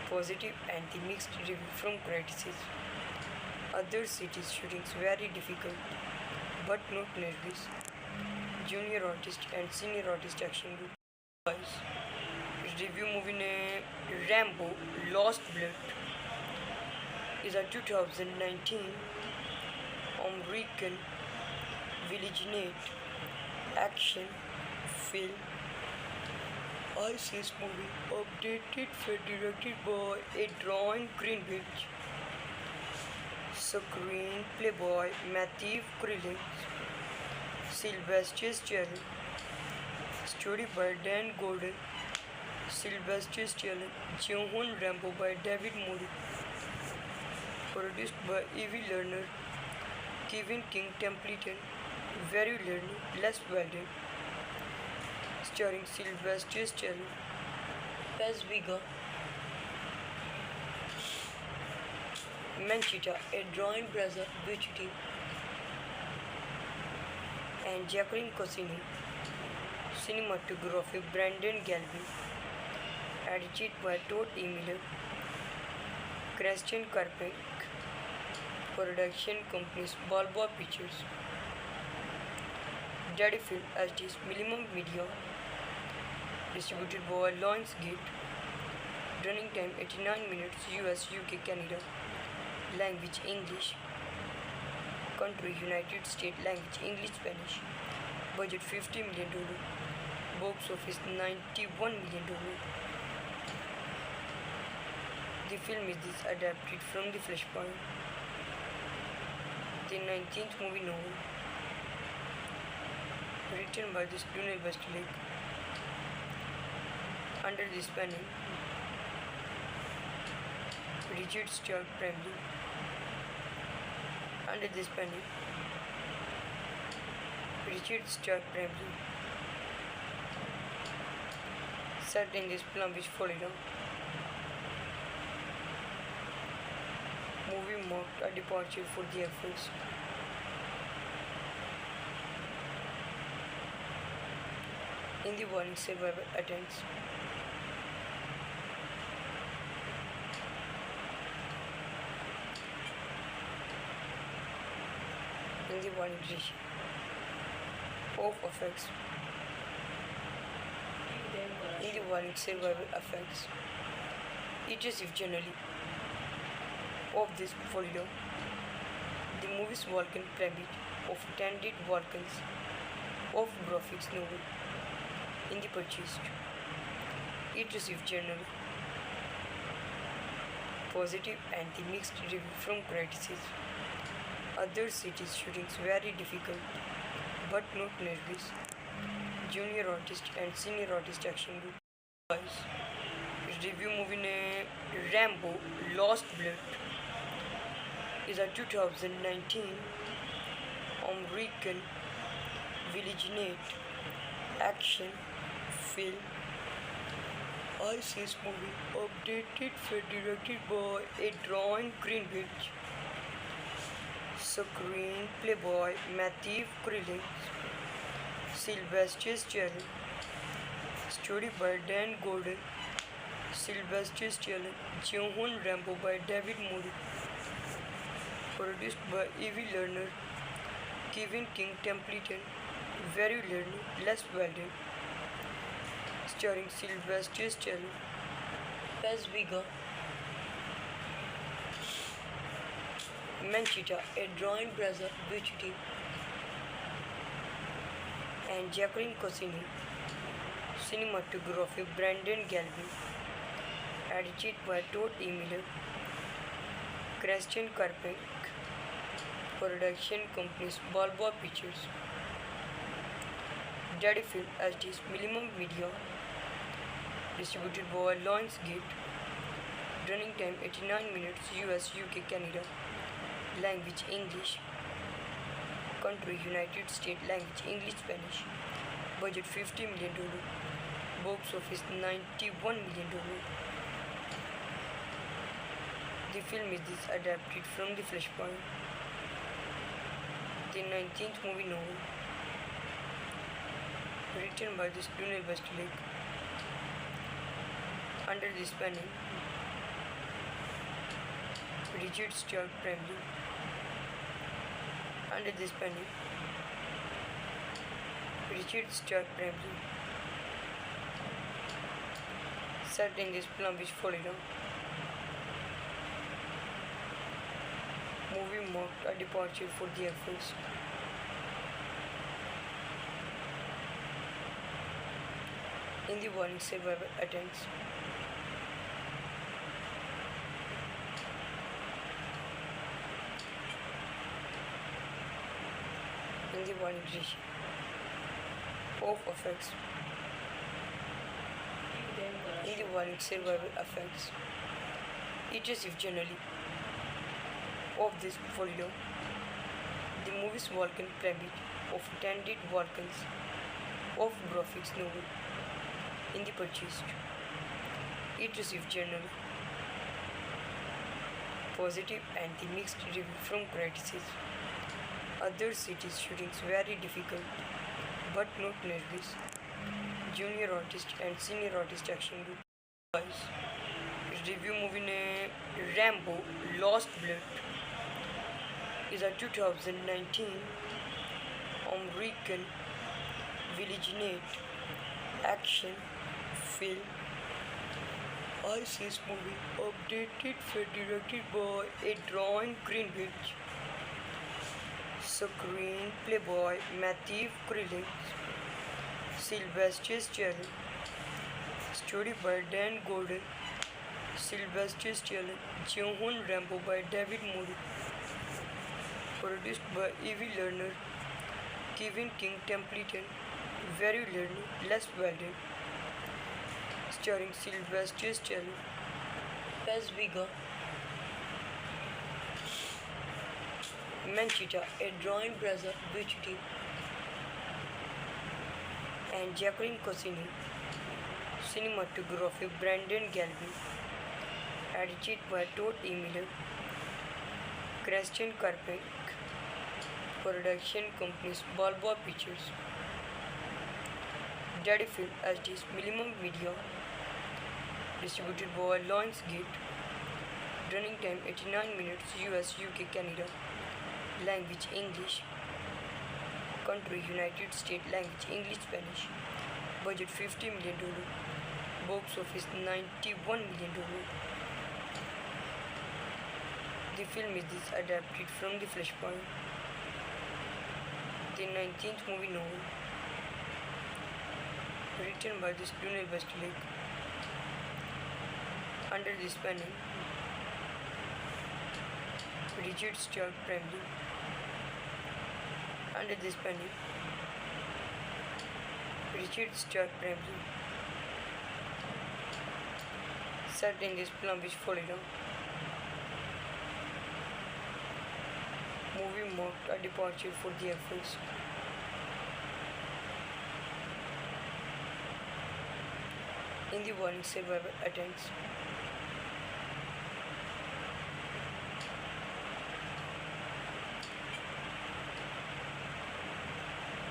positive and the mixed review from critics. Other cities shootings very difficult but not nervous. Junior artist and senior artist action group. Guys, review movie name Rambo Lost Blood is a 2019 American villainate action film. ISIS movie updated and directed by Adrian Greenwich. Screenplay by Matthew Krillins, Sylvester Stallone. Story by Dan Gordon, Sylvester Stallone, John Rambo by David Murray. Produced by Evie Lerner, Kevin King Templeton, Very Lerner, Les Weldon. Starring Sylvester Stallone, Paz Vega, Manchita, Adrian Braza Bucci, and Jacqueline Cosini. Cinematography Brandon Galvin. Edited by Todd E. Miller. Christian Carpenter. Production companies Balboa Pictures. Daddy Film HD Minimum Media. Distributed by Lionsgate. Running time 89 minutes US, UK, Canada. Language English. Country United States. Language English, Spanish. Budget $50 million. Box office $91 million. The film is adapted from the Flashpoint, the 19th movie novel, written by this Donald Westlake. Under this panel, Richard Stark Bramley. Under this panel, Richard Stark Bramley sat in this plumbish Florida. Movie marked a departure for the Air Force. In the warning, survival attempts. In the warning, of effects. In the warning, survival effects. It is if generally of this folio, the movie's Vulcan Planet of Tandid Vulcans of graphics novel in the purchased. It received general positive and the mixed review from critics. Other cities shootings very difficult but not nervous. Junior artist and senior artist action group. Guys, review movie name Rambo Lost Blood is a 2019 American villainate action film. ISIS movie updated and directed by Adrian Greenwich. Screenplay by Matthew Krillins, Sylvester Stallone. Story by Dan Gordon, Sylvester Stallone, John Rambo by David Murray. Produced by Evie Lerner, Kevin King Templeton, Very Lerner, Les Weldon. Starring Sylvester Stallone, Paz Vega, Manchita, a drawing brother, Bucci, and Jacqueline Cosini. Cinematography Brandon Galvin. Edited by Todd E. Miller. Christian Karpik. Production companies Balboa Pictures. Daddy Film SD's Minimum Media. Distributed by Lionsgate. Running time 89 minutes. US, UK, Canada. Language English. Country United States. Language English, Spanish. Budget $50 million. Box office $91 million. The film is adapted from The Flashpoint, the 19th movie novel, written by Donald Westlake, under the spanning Richard Stuart Bramley, under the spanning Richard Stuart Bramley, set in this Palm Beach, Florida. Movie marked a departure for the Air Force. In the warning survival attempts. In the warning regime of effects. In the warning survival effects. It is if generally of this folio, the movie's Vulcan Planet of Tended Vulcans of graphics novel in the purchased. It received general positive and the mixed review from critics. Other cities shootings very difficult but not nervous. Junior artist and senior artist action group. Guys, review movie name Rambo Lost Blood is a 2019 American vigilant action film. ISIS movie updated for directed by Adrian Greenwich. Screenplay by Matthew Krillin. Sylvester Stallone. Story by Dan Gordon. Sylvester Stallone. John Rambo by David Moody. Produced by Evie Lerner, Kevin King Templeton, Very Lerner, Les Weldon. Starring Sylvester Stallone as Vega. Manchita, a drawing brother, Bucci, and Jacqueline Cosini. Cinematography Brandon Galvin. Edited by Todd E. Miller. Christian Karpik. Production companies Balboa Pictures. Daddy Film SD's Minimum Media. Distributed by Lionsgate. Running time 89 minutes. US, UK, Canada. Language English. Country United States. Language English, Spanish. Budget $50 million. Box office $91 million. The film is adapted from The Flashpoint, the 19th movie novel, written by Donald Westlake, under the spanning Richard Stuart Bramley, under the spanning Richard Stuart Bramley, set in this Palm Beach, Florida. Movie marked a departure for the Air Force. In the warning survival attempts.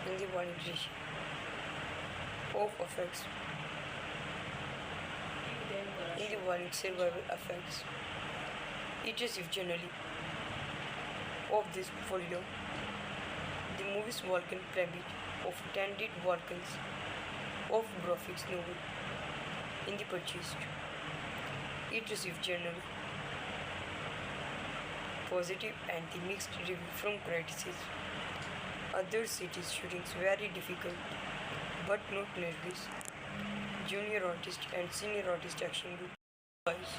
In the warning regime of effects. In the warning survival effects. It is if generally of this folio, the movie's Vulcan Planet of Tended Vulcans of graphics novel in the purchased. It received general positive and the mixed review from critics. Other cities shootings very difficult, but not nervous. Junior artist and senior artist action group. Guys,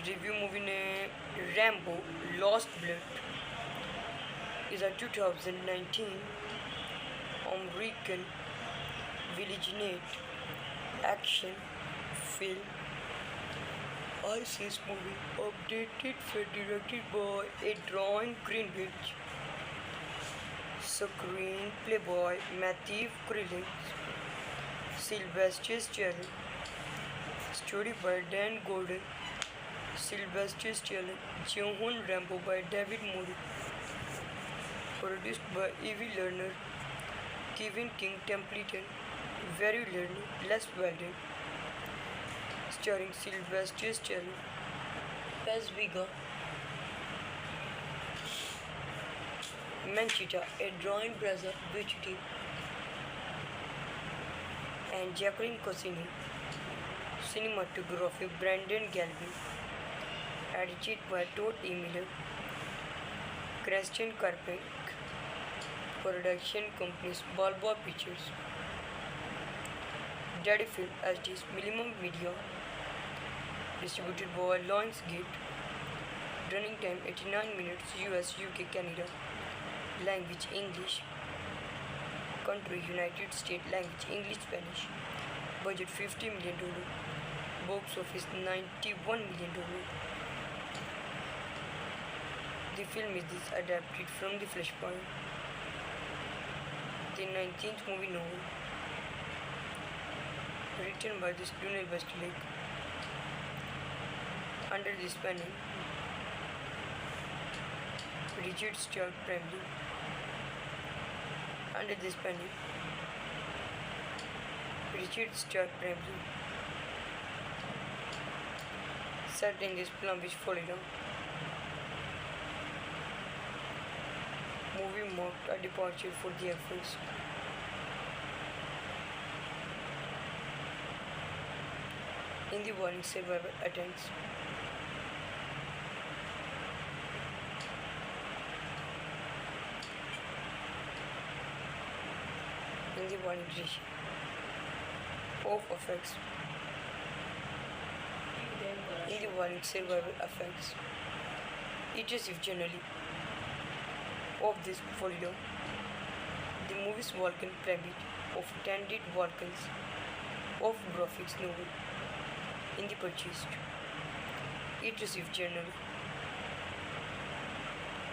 review movie name Rambo Lost Blood is a 2019 American villainate action film. ISIS movie updated for directed by Adrian Greenwich. Screenplay by Matthew Krillins, Sylvester Stallone. Story by Dan Gordon, Sylvester Stallone, John Rambo by David Murray. Produced by Evie Lerner, Kevin King Templeton, Very Lerner, Les Weldon. Starring Sylvester Stallone, Paz Vega, Manchita, Adrian Braza Bucci, and Jacqueline Cosini. Cinematography Brandon Galvin. Edited by Todd E. Miller. Christian Carpenter. Production companies Balboa Pictures. Daddy Film as Minimum Media. Distributed by Lionsgate. Running time 89 minutes US, UK, Canada. Language English. Country United States. Language English, Spanish. Budget $50 million. Box office $91 million. The film is adapted from the Flashpoint, the 19th movie novel, written by the Donald Westlake, under the spanning Richard Stark Bramley, under the spanning Richard Stark Bramley, set in this Palm Beach, Florida. Movie marked a departure for the Air Force. In the warning survival attempts. In the warning of effects. In the warning survival effects. It is if generally of this folio, the movie's Vulcan Planet of Tandid Vulcans of graphics novel in the purchased. It received general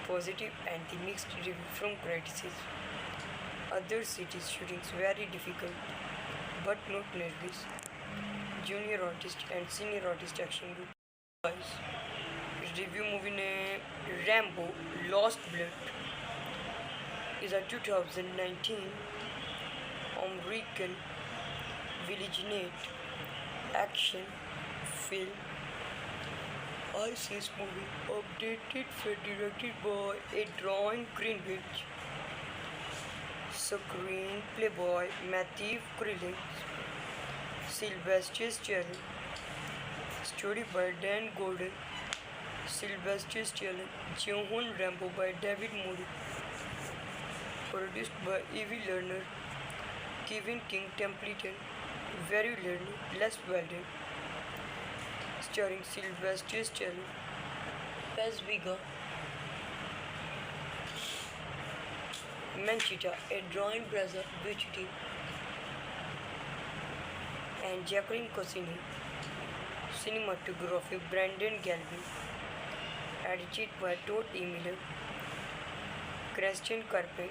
positive and the mixed review from critics. Other cities shootings very difficult, but not nervous. Junior artist and senior artist action group. Guys, review movie name Rambo Lost Blood is a 2019 American villainate action film. ISIS movie updated for directed by Adrian Greenwich. Screenplay by Matthew Krillins, Sylvester Stallone. Story by Dan Gordon, Sylvester Stallone, John Rambo by David Murray. Produced by Evie Lerner, Kevin King Templeton, Very Lerner, Les Weldon. Starring Sylvester Stallone, Paz Vega, Manchita, Adrian Braza Bucci, and Jacqueline Cosini. Cinematography Brandon Galvin. Edited by Todd E. Miller. Christian Carpenter.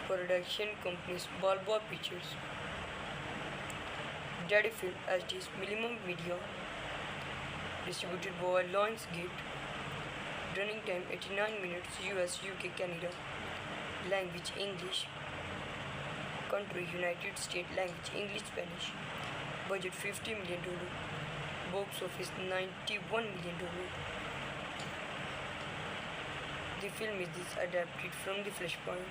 Production companies Balboa Pictures. Daddy Film as Minimum Media. Distributed by Lionsgate. Running time 89 minutes US, UK, Canada. Language English. Country United States. Language English, Spanish. Budget $50 million. Box office $91 million. The film is adapted from the Flashpoint,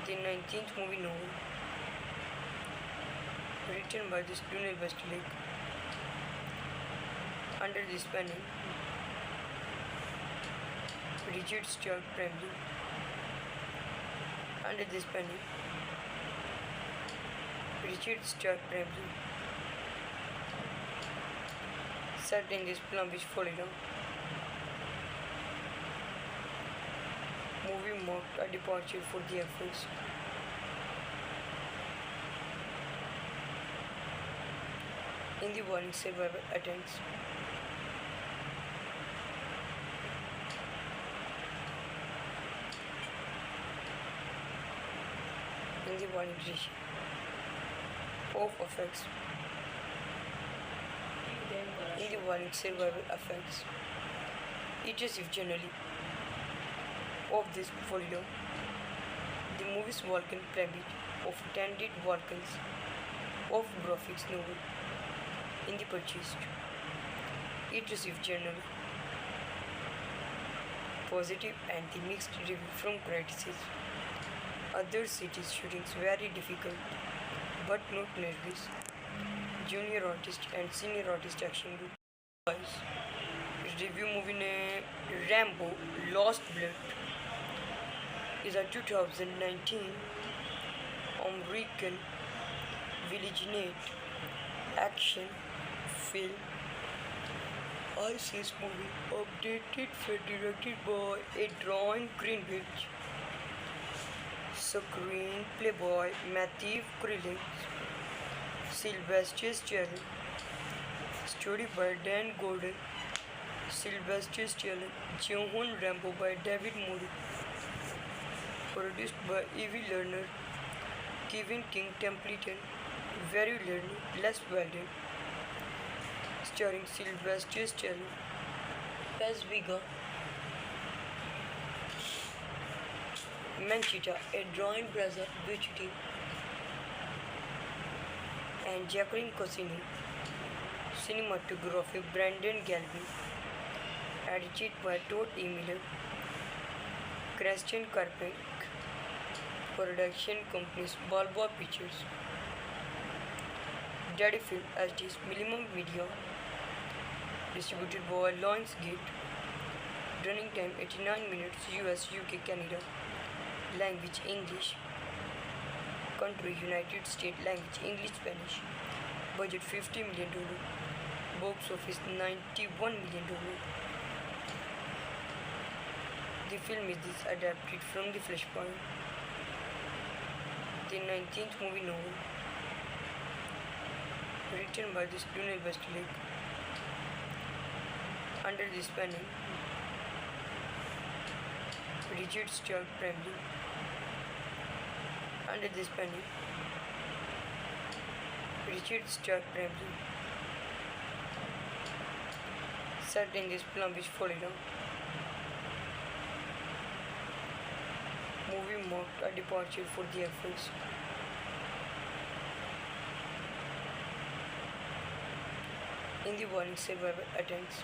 the 19th movie novel, written by the Donald Westlake, under the spanning Richard Stuart Bramley. Under this panel, Richard Stuart Bramley sat in this plumbish Florida. Movie marked a departure for the efforts. In the warning survival attempts. In the warning ratio of effects. In the warning survival effects. It is if generally of this folio, the movie's Vulcan Planet of attended Vulcans of graphics novel in the purchased. It received general positive and the mixed review from critics. Other cities shootings very difficult but not nervous. Junior artist and senior artist action group. Guys, review movie name Rambo Lost Blood is a 2019 American Vigilant action film. ISIS movie updated for directed by Adrian Greenwich. Screenplay by Matthew Krillin. Sylvester Stallone. Story by Dan Gordon. Sylvester Stallone. John Rambo by David Moody. Produced by Evie Lerner. Kevin King Templeton. Very Lerner. Les Weldon. Starring Sylvester Stallone. Paz Vega. Manchita, Adrian Braza Bucci, and Jacqueline Cosini. Cinematography Brandon Galvin. Edited by Todd E. Miller. Christian Carpenter. Production companies Balboa Pictures. Daddy Film SD's Minimum Media. Distributed by Lionsgate. Running time 89 minutes US, UK, Canada. Language English. Country United States. Language English, Spanish. Budget $50 million. Box office $91 million. The film is adapted from the Flashpoint, the 19th movie novel, written by Donald Westlake. Under this panel, Richard Stuart Bramley. Under this panel, Richard Stuart Bramley sat in this plumbish Florida. Movie marked a departure for the efforts. In the warning survival attempts.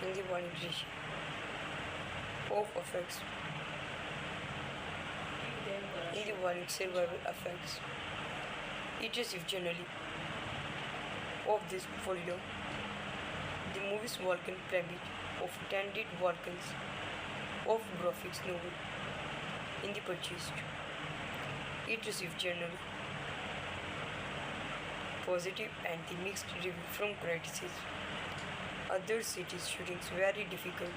In the warning ratio of effects. In the warning survival effects. It is if generally of this folio, the movie's Vulcan Planet of attended Vulcans of graphics novel in the purchased. It received general positive and the mixed review from critics. Other cities shootings very difficult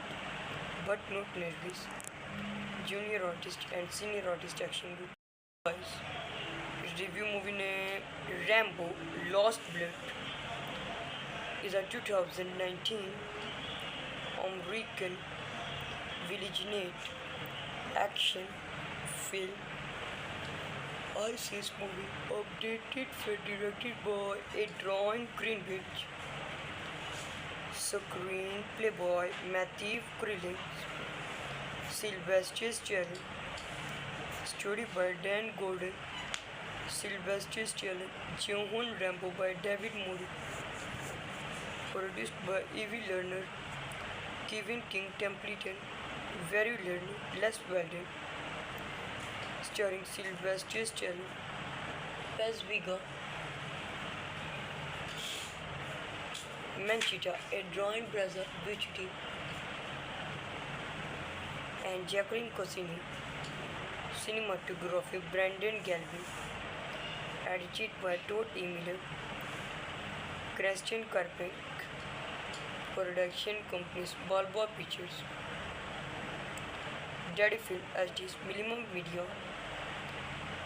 but not nervous. Junior artist and senior artist action group. Guys, review movie name Rambo Lost Blood is a 2019 American Vigilant action film. ISIS movie updated for directed by Adrian Greenwich. Screenplay by Matthew Krillin. Sylvester Stallone. Story by Dan Gordon. Sylvester Stallone. John Rambo by David Moody. Produced by Evie Lerner. Kevin King Templeton. Very Lerner. Les Weldon. Starring Sylvester Stallone. Paz Vega. Manchita, a drawing brother Bucci, and Jacqueline Cosini. Cinematography Brandon Galvin. Edited by Todd E. Miller. Christian Karpik. Production companies Balboa Pictures. Daddy Film HD Minimum Media.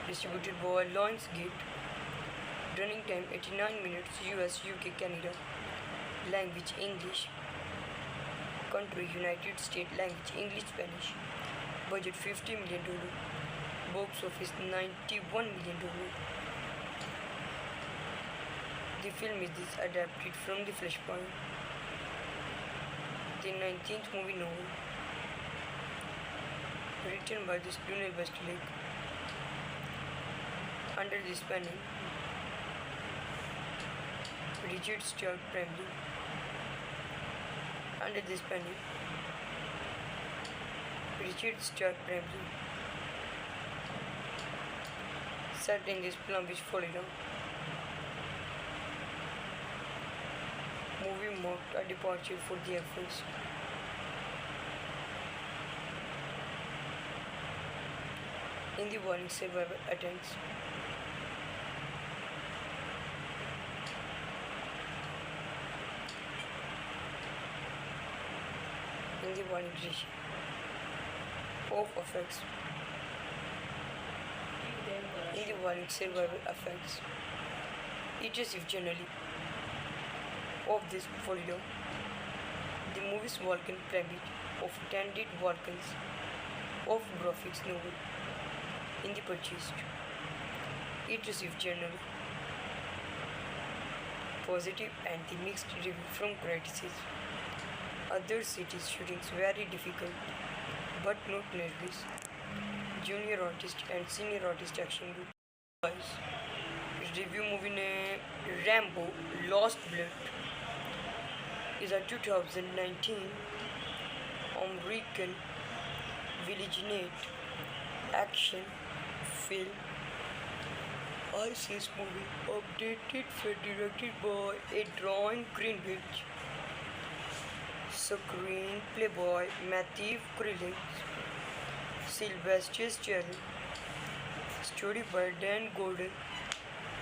Distributed by Lionsgate. Running time 89 minutes. US, UK, Canada. Language English. Country United States. Language English, Spanish. Budget $50 million. Box office $91 million. The film is adapted from The Flashpoint, the 19th movie novel, written by Donald Westlake, under the spanning Richard Stuart Bramley, under the spanning Richard Stuart Bramley, set in this Palm Beach, Florida. Movie marked a departure for the efforts. In the warning survival attempts. In the warning of effects. In the warning survival effects. It is if generally of this folio, the movie's Vulcan Pyramid of Tandid Vulcans of graphics novel in the purchased. It received general positive and the mixed review from critics. Other cities shootings very difficult but not nervous. Junior artist and senior artist action group. Review movie name Rambo Lost Blood is a 2019 American vigilant action film. ISIS movie updated for directed by a drawing Greenwich. Screenplay by Matthew Krillin. Sylvester Stallone. Story by Dan Gordon.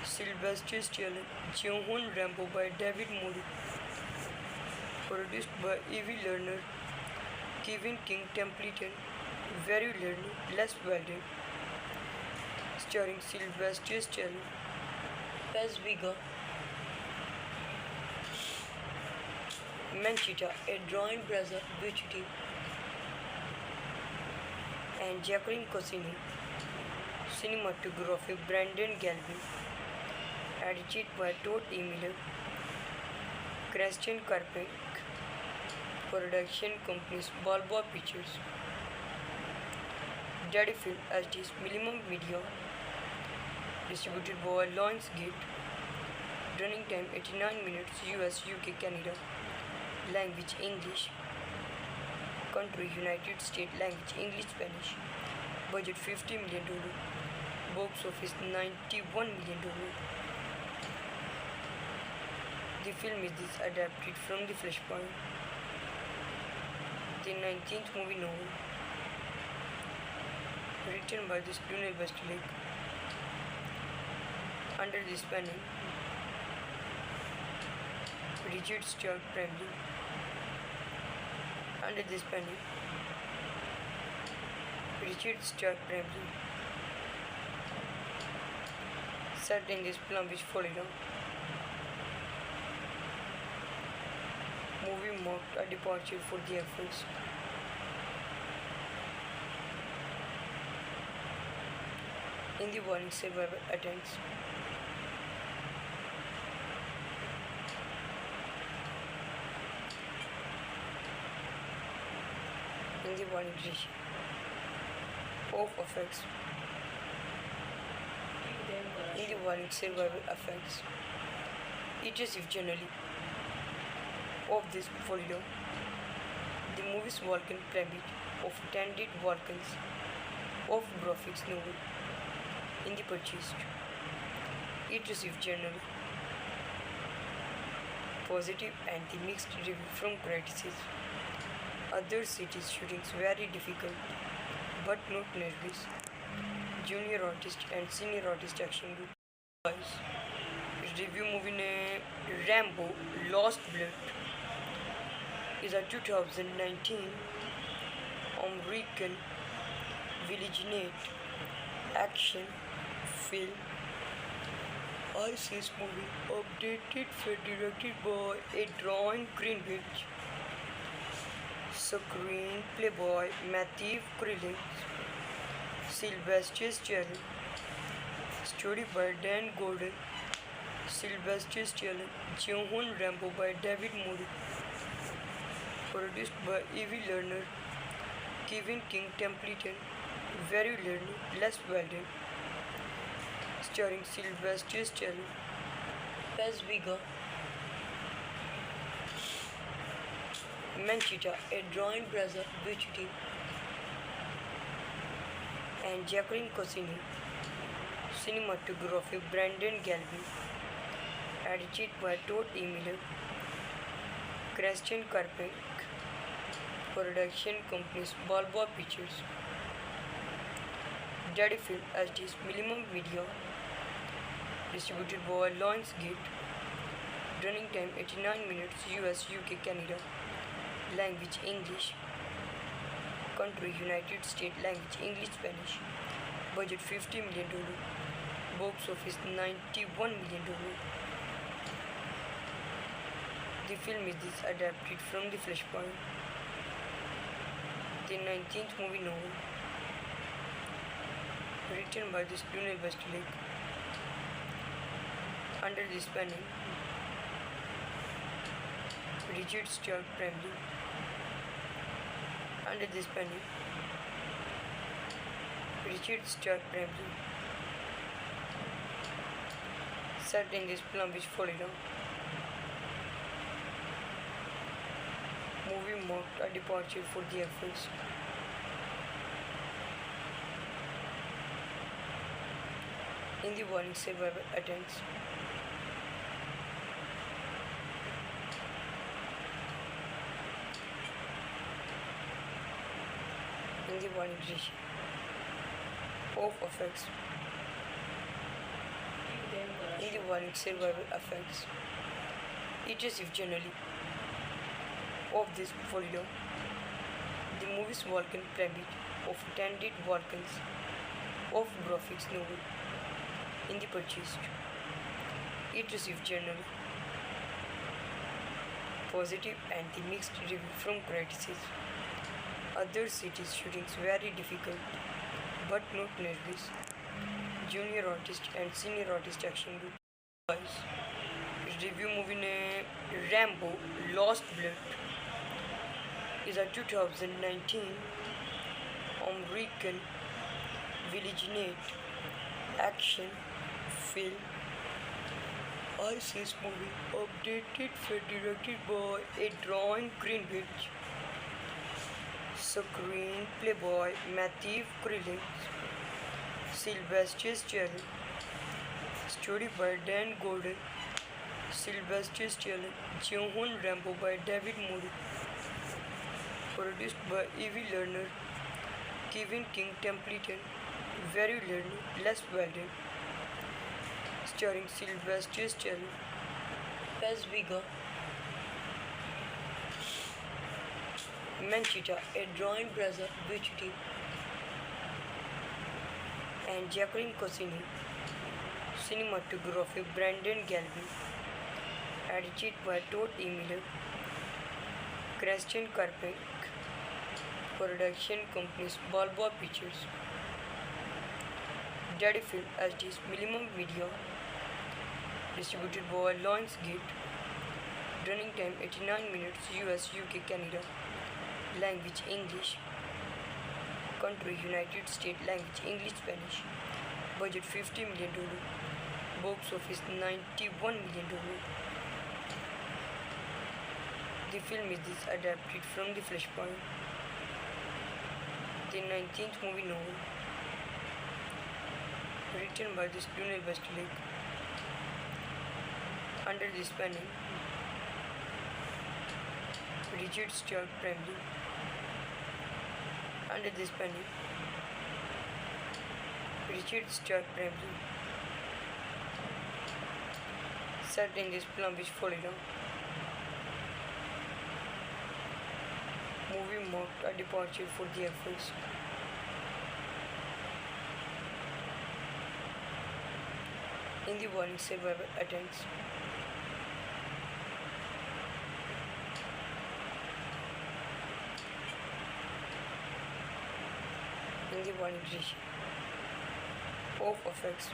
Sylvester Stallone. John Rambo by David Moody. Produced by Evie Lerner, Kevin King Templeton, Very Lerner, Les Weldon. Starring Sylvester Stallone as Vega. Manchita, a drawing brother Bucci, and Jacqueline Cosini. Cinematography Brandon Galvin. Edited by Todd E. Miller. Christian Karpik. Production companies Balboa Pictures. Daddy Film HD Minimum Media. Distributed by Lionsgate. Running time 89 minutes. US, UK, Canada. Language English. Country United States. Language English, Spanish. Budget $50 million. Box office $91 million. The film is adapted from The Flashpoint, the 19th movie novel, written by Donald Westlake, under the spanning Richard Stuart Bramley, under the spanning Richard Stuart Bramley, set in this Palm Beach, Florida. Movie marked a departure for the efforts. In the warning survival attempts. In the warning of effects. In the warning survival effects. It is if generally of this folio, the movie's Vulcan Pyramid of Tandid Vulcans of graphics novel in the purchased. It received general positive and the mixed review from critics. Other cities shootings very difficult, but not nervous. Junior artist and senior artist action group. Guys, review movie name Rambo Lost Blood is a 2019 American Vigilant action film. ISIS movie updated for directed by Adrian Greenwich. Screenplay by Matthew Krillins, Sylvester Stallone. Story by Dan Gordon, Sylvester Stallone. John Rambo by David Moody. Produced by Evie Lerner, Kevin King Templeton, Very Lerner, Les Weldon. Starring Sylvester Stallone, Paz Vega, Manchita, Adrian Braza Bucci, and Jacqueline Cosini. Cinematography Brandon Galvin. Edited by Todd E. Miller, Christian Carpenter. Production companies Balboa Pictures. Daddy Film HD's Minimum Video. Distributed by Lionsgate. Running time 89 minutes. US, UK, Canada. Language English. Country United States. Language English, Spanish. Budget $50 million. Box office $91 million. The film is adapted from the Flashpoint, the 19th movie novel, written by Lionel Westlake, under the spanning Richard Stark Bramley, under the spanning Richard Stark Bramley, set in this Palm Beach, Florida. Movie marked a departure for the efforts. In the warning survival attempts. In the warning region of effects. In the warning survival effects. It is if generally of this folio, the movie's Vulcan Planet of attended Vulcans of graphics novel in the purchased. It received general positive and the mixed review from critics. Other cities shootings very difficult, but not nervous. Junior artist and senior artist action group. Guys, review movie name Rambo Lost Blood is a 2019 American Vigilant action film. ISIS movie updated for directed by Adrian Greenwich. Screenplay by Matthew Krillins, Sylvester Stallone. Story by Dan Gordon, Sylvester Stallone. John Rambo by David Moody. Produced by Evie Lerner, Kevin King Templeton, Very Lerner, Les Weldon. Starring Sylvester Stallone, Paz Vega, Manchita, Adrian Braza Bucci, and Jacqueline Cosini. Cinematography Brandon Galvin. Edited by Todd E. Miller, Christian Carpenter. Production companies Balboa Pictures. Daddy Film HD's Minimum Video. Distributed by Lionsgate. Running time 89 minutes. US, UK, Canada. Language English. Country United States. Language English, Spanish. Budget $50 million. Box office $91 million. The film is adapted from the Flashpoint, the 19th movie novel, written by Lionel Westlake, under the spanning Richard Stuart Bramley. Under this panel, Richard Stuart Bramley sat in this plumbish Florida. Movie marked a departure for the Air Force. In the warning survival attempts. In the warning regime of effects.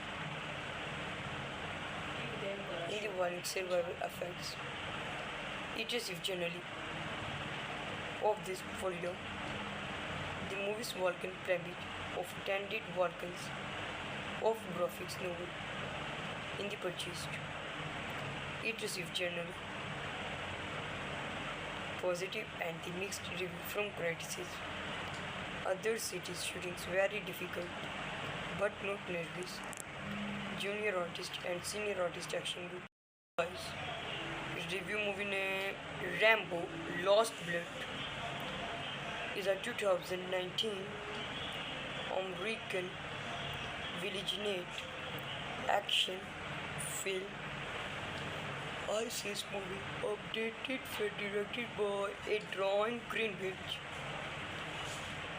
In the warning survival effects. It is if generally of this folio, the movie's Vulcan Planet of Tended Vulcans of graphics novel in the purchased. It received general positive and the mixed review from critics. Other cities shootings very difficult but not nervous. Junior artist and senior artist action group. Guys, review movie name Rambo Lost Blood is a 2019 American vigilant action film. ISIS movie updated for directed by Adrian Greenwich.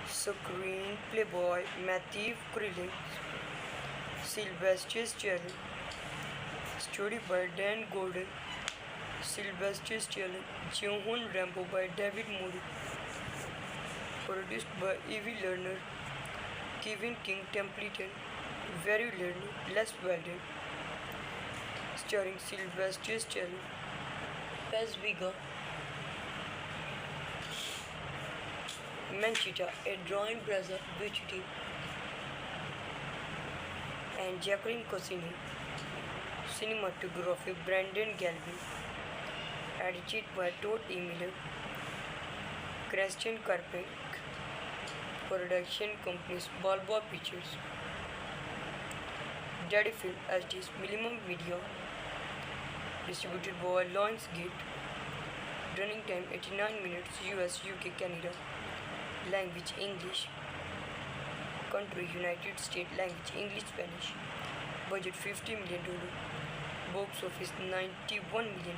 Screenplay by Matthew Krillin. Sylvester Stallone. Story by Dan Gordon. Sylvester Stallone. John Rambo by David Moody. Produced by Evie Lerner. Kevin King Templeton. Very Lerner. Les Weldon. Starring Sylvester Stallone. Paz Vega. Manchita, Adrian Braza Bucci, and Jacqueline Cosini. Cinematography Brandon Galvin. Edited by Todd E. Miller. Christian Carpenter. Production companies Balboa Pictures. Daddy Film SD's Minimum Media. Distributed by Lionsgate. Running time 89 minutes US, UK, Canada. Language English. Country United States. Language English, Spanish. Budget $50 million. Box office $91 million.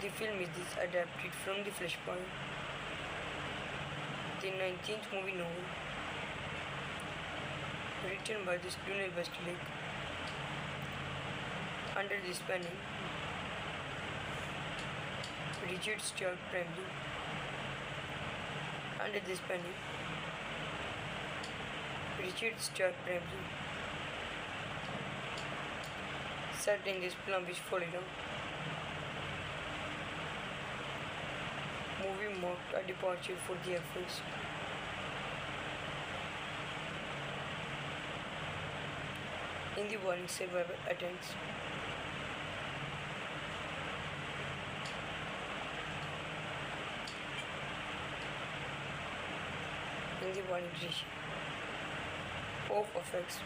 The film is adapted from the Flashpoint, the 19th movie novel, written by this Donald Westlake. Under this panel, Richard Stuart Bramley. Under this panel, Richard Stuart Bramley sat in this plumbish Florida. Movie marked a departure for the Air Force. In the warning survival attempts. In the warning regime of effects.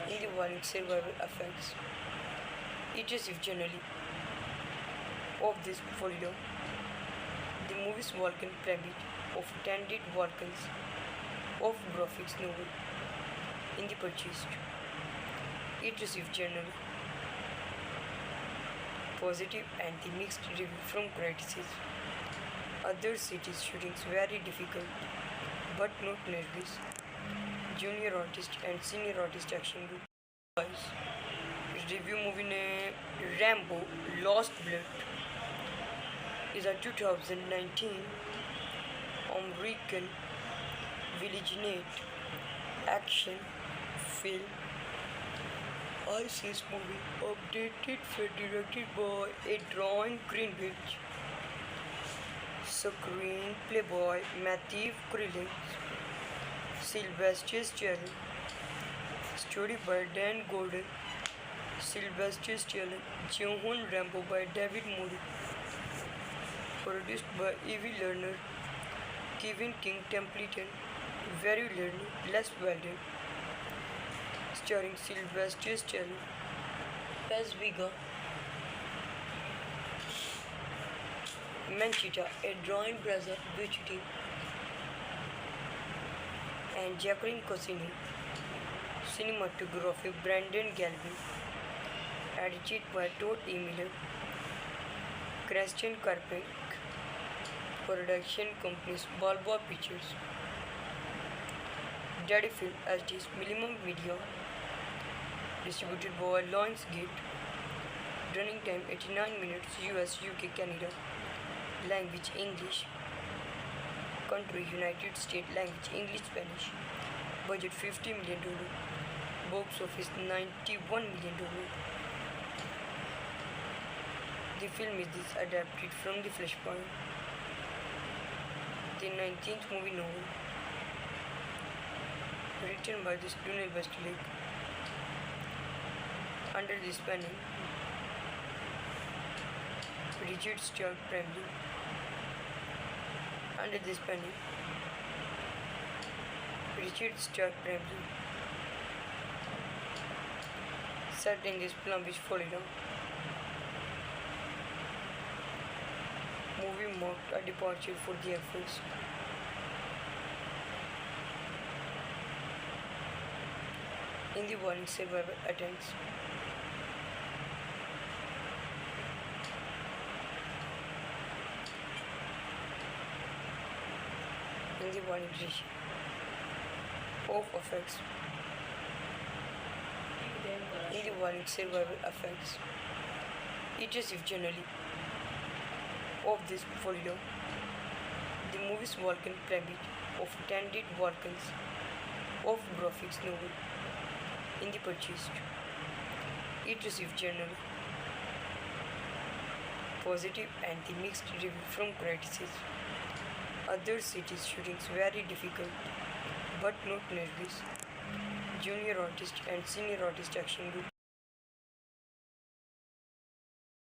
In the warning survival effects. It is if generally of this folio, the movie's Vulcan Planet of Tended Vulcans of graphics novel in the purchased. It received general positive and the mixed review from critics. Other cities shootings very difficult but not nervous. Junior artist and senior artist action group. Guys, review movie name Rambo Lost Blood is a 2019 American vigilant action film. ISIS movie updated for directed by Adrian Greenwich. Screenplay by Matthew Krillin. Sylvester Stallone. Story by Dan Gordon. Sylvester Stallone. John Rambo by David Moody. Produced by Evie Lerner. Kevin King Templeton. Very Lerner. Les Weldon. Starring Sylvester Stallone. Paz Vega. Manchita, a drawing Brazil Bucci, and Jacqueline Cosini. Cinematography Brandon Galvin. Edited by Todd E. Miller. Christian Carpenter. Production companies Balboa Pictures. Daddy Film SD's Minimum Video. Distributed by Lionsgate. Running time 89 minutes US, UK, Canada. Language English. Country United States. Language English, Spanish. Budget $50 million. Box office $91 million. The film is adapted from The Flashpoint, the 19th movie novel, written by Donald Westlake, under the spanning Richard Stark Bramley, under the spanning Richard Stark Bramley, set in this Palm Beach, Florida. Movie marked a departure for the Air Force. In the violent survival attempts. In the violent of effects. In the violent survival effects. It is if generally of this folio, the movie's Vulcan Planet of Tandid Vulcans of graphics novel in the purchased. It received general positive and the mixed review from critics. Other cities shootings very difficult but not nervous. Junior artist and senior artist action group.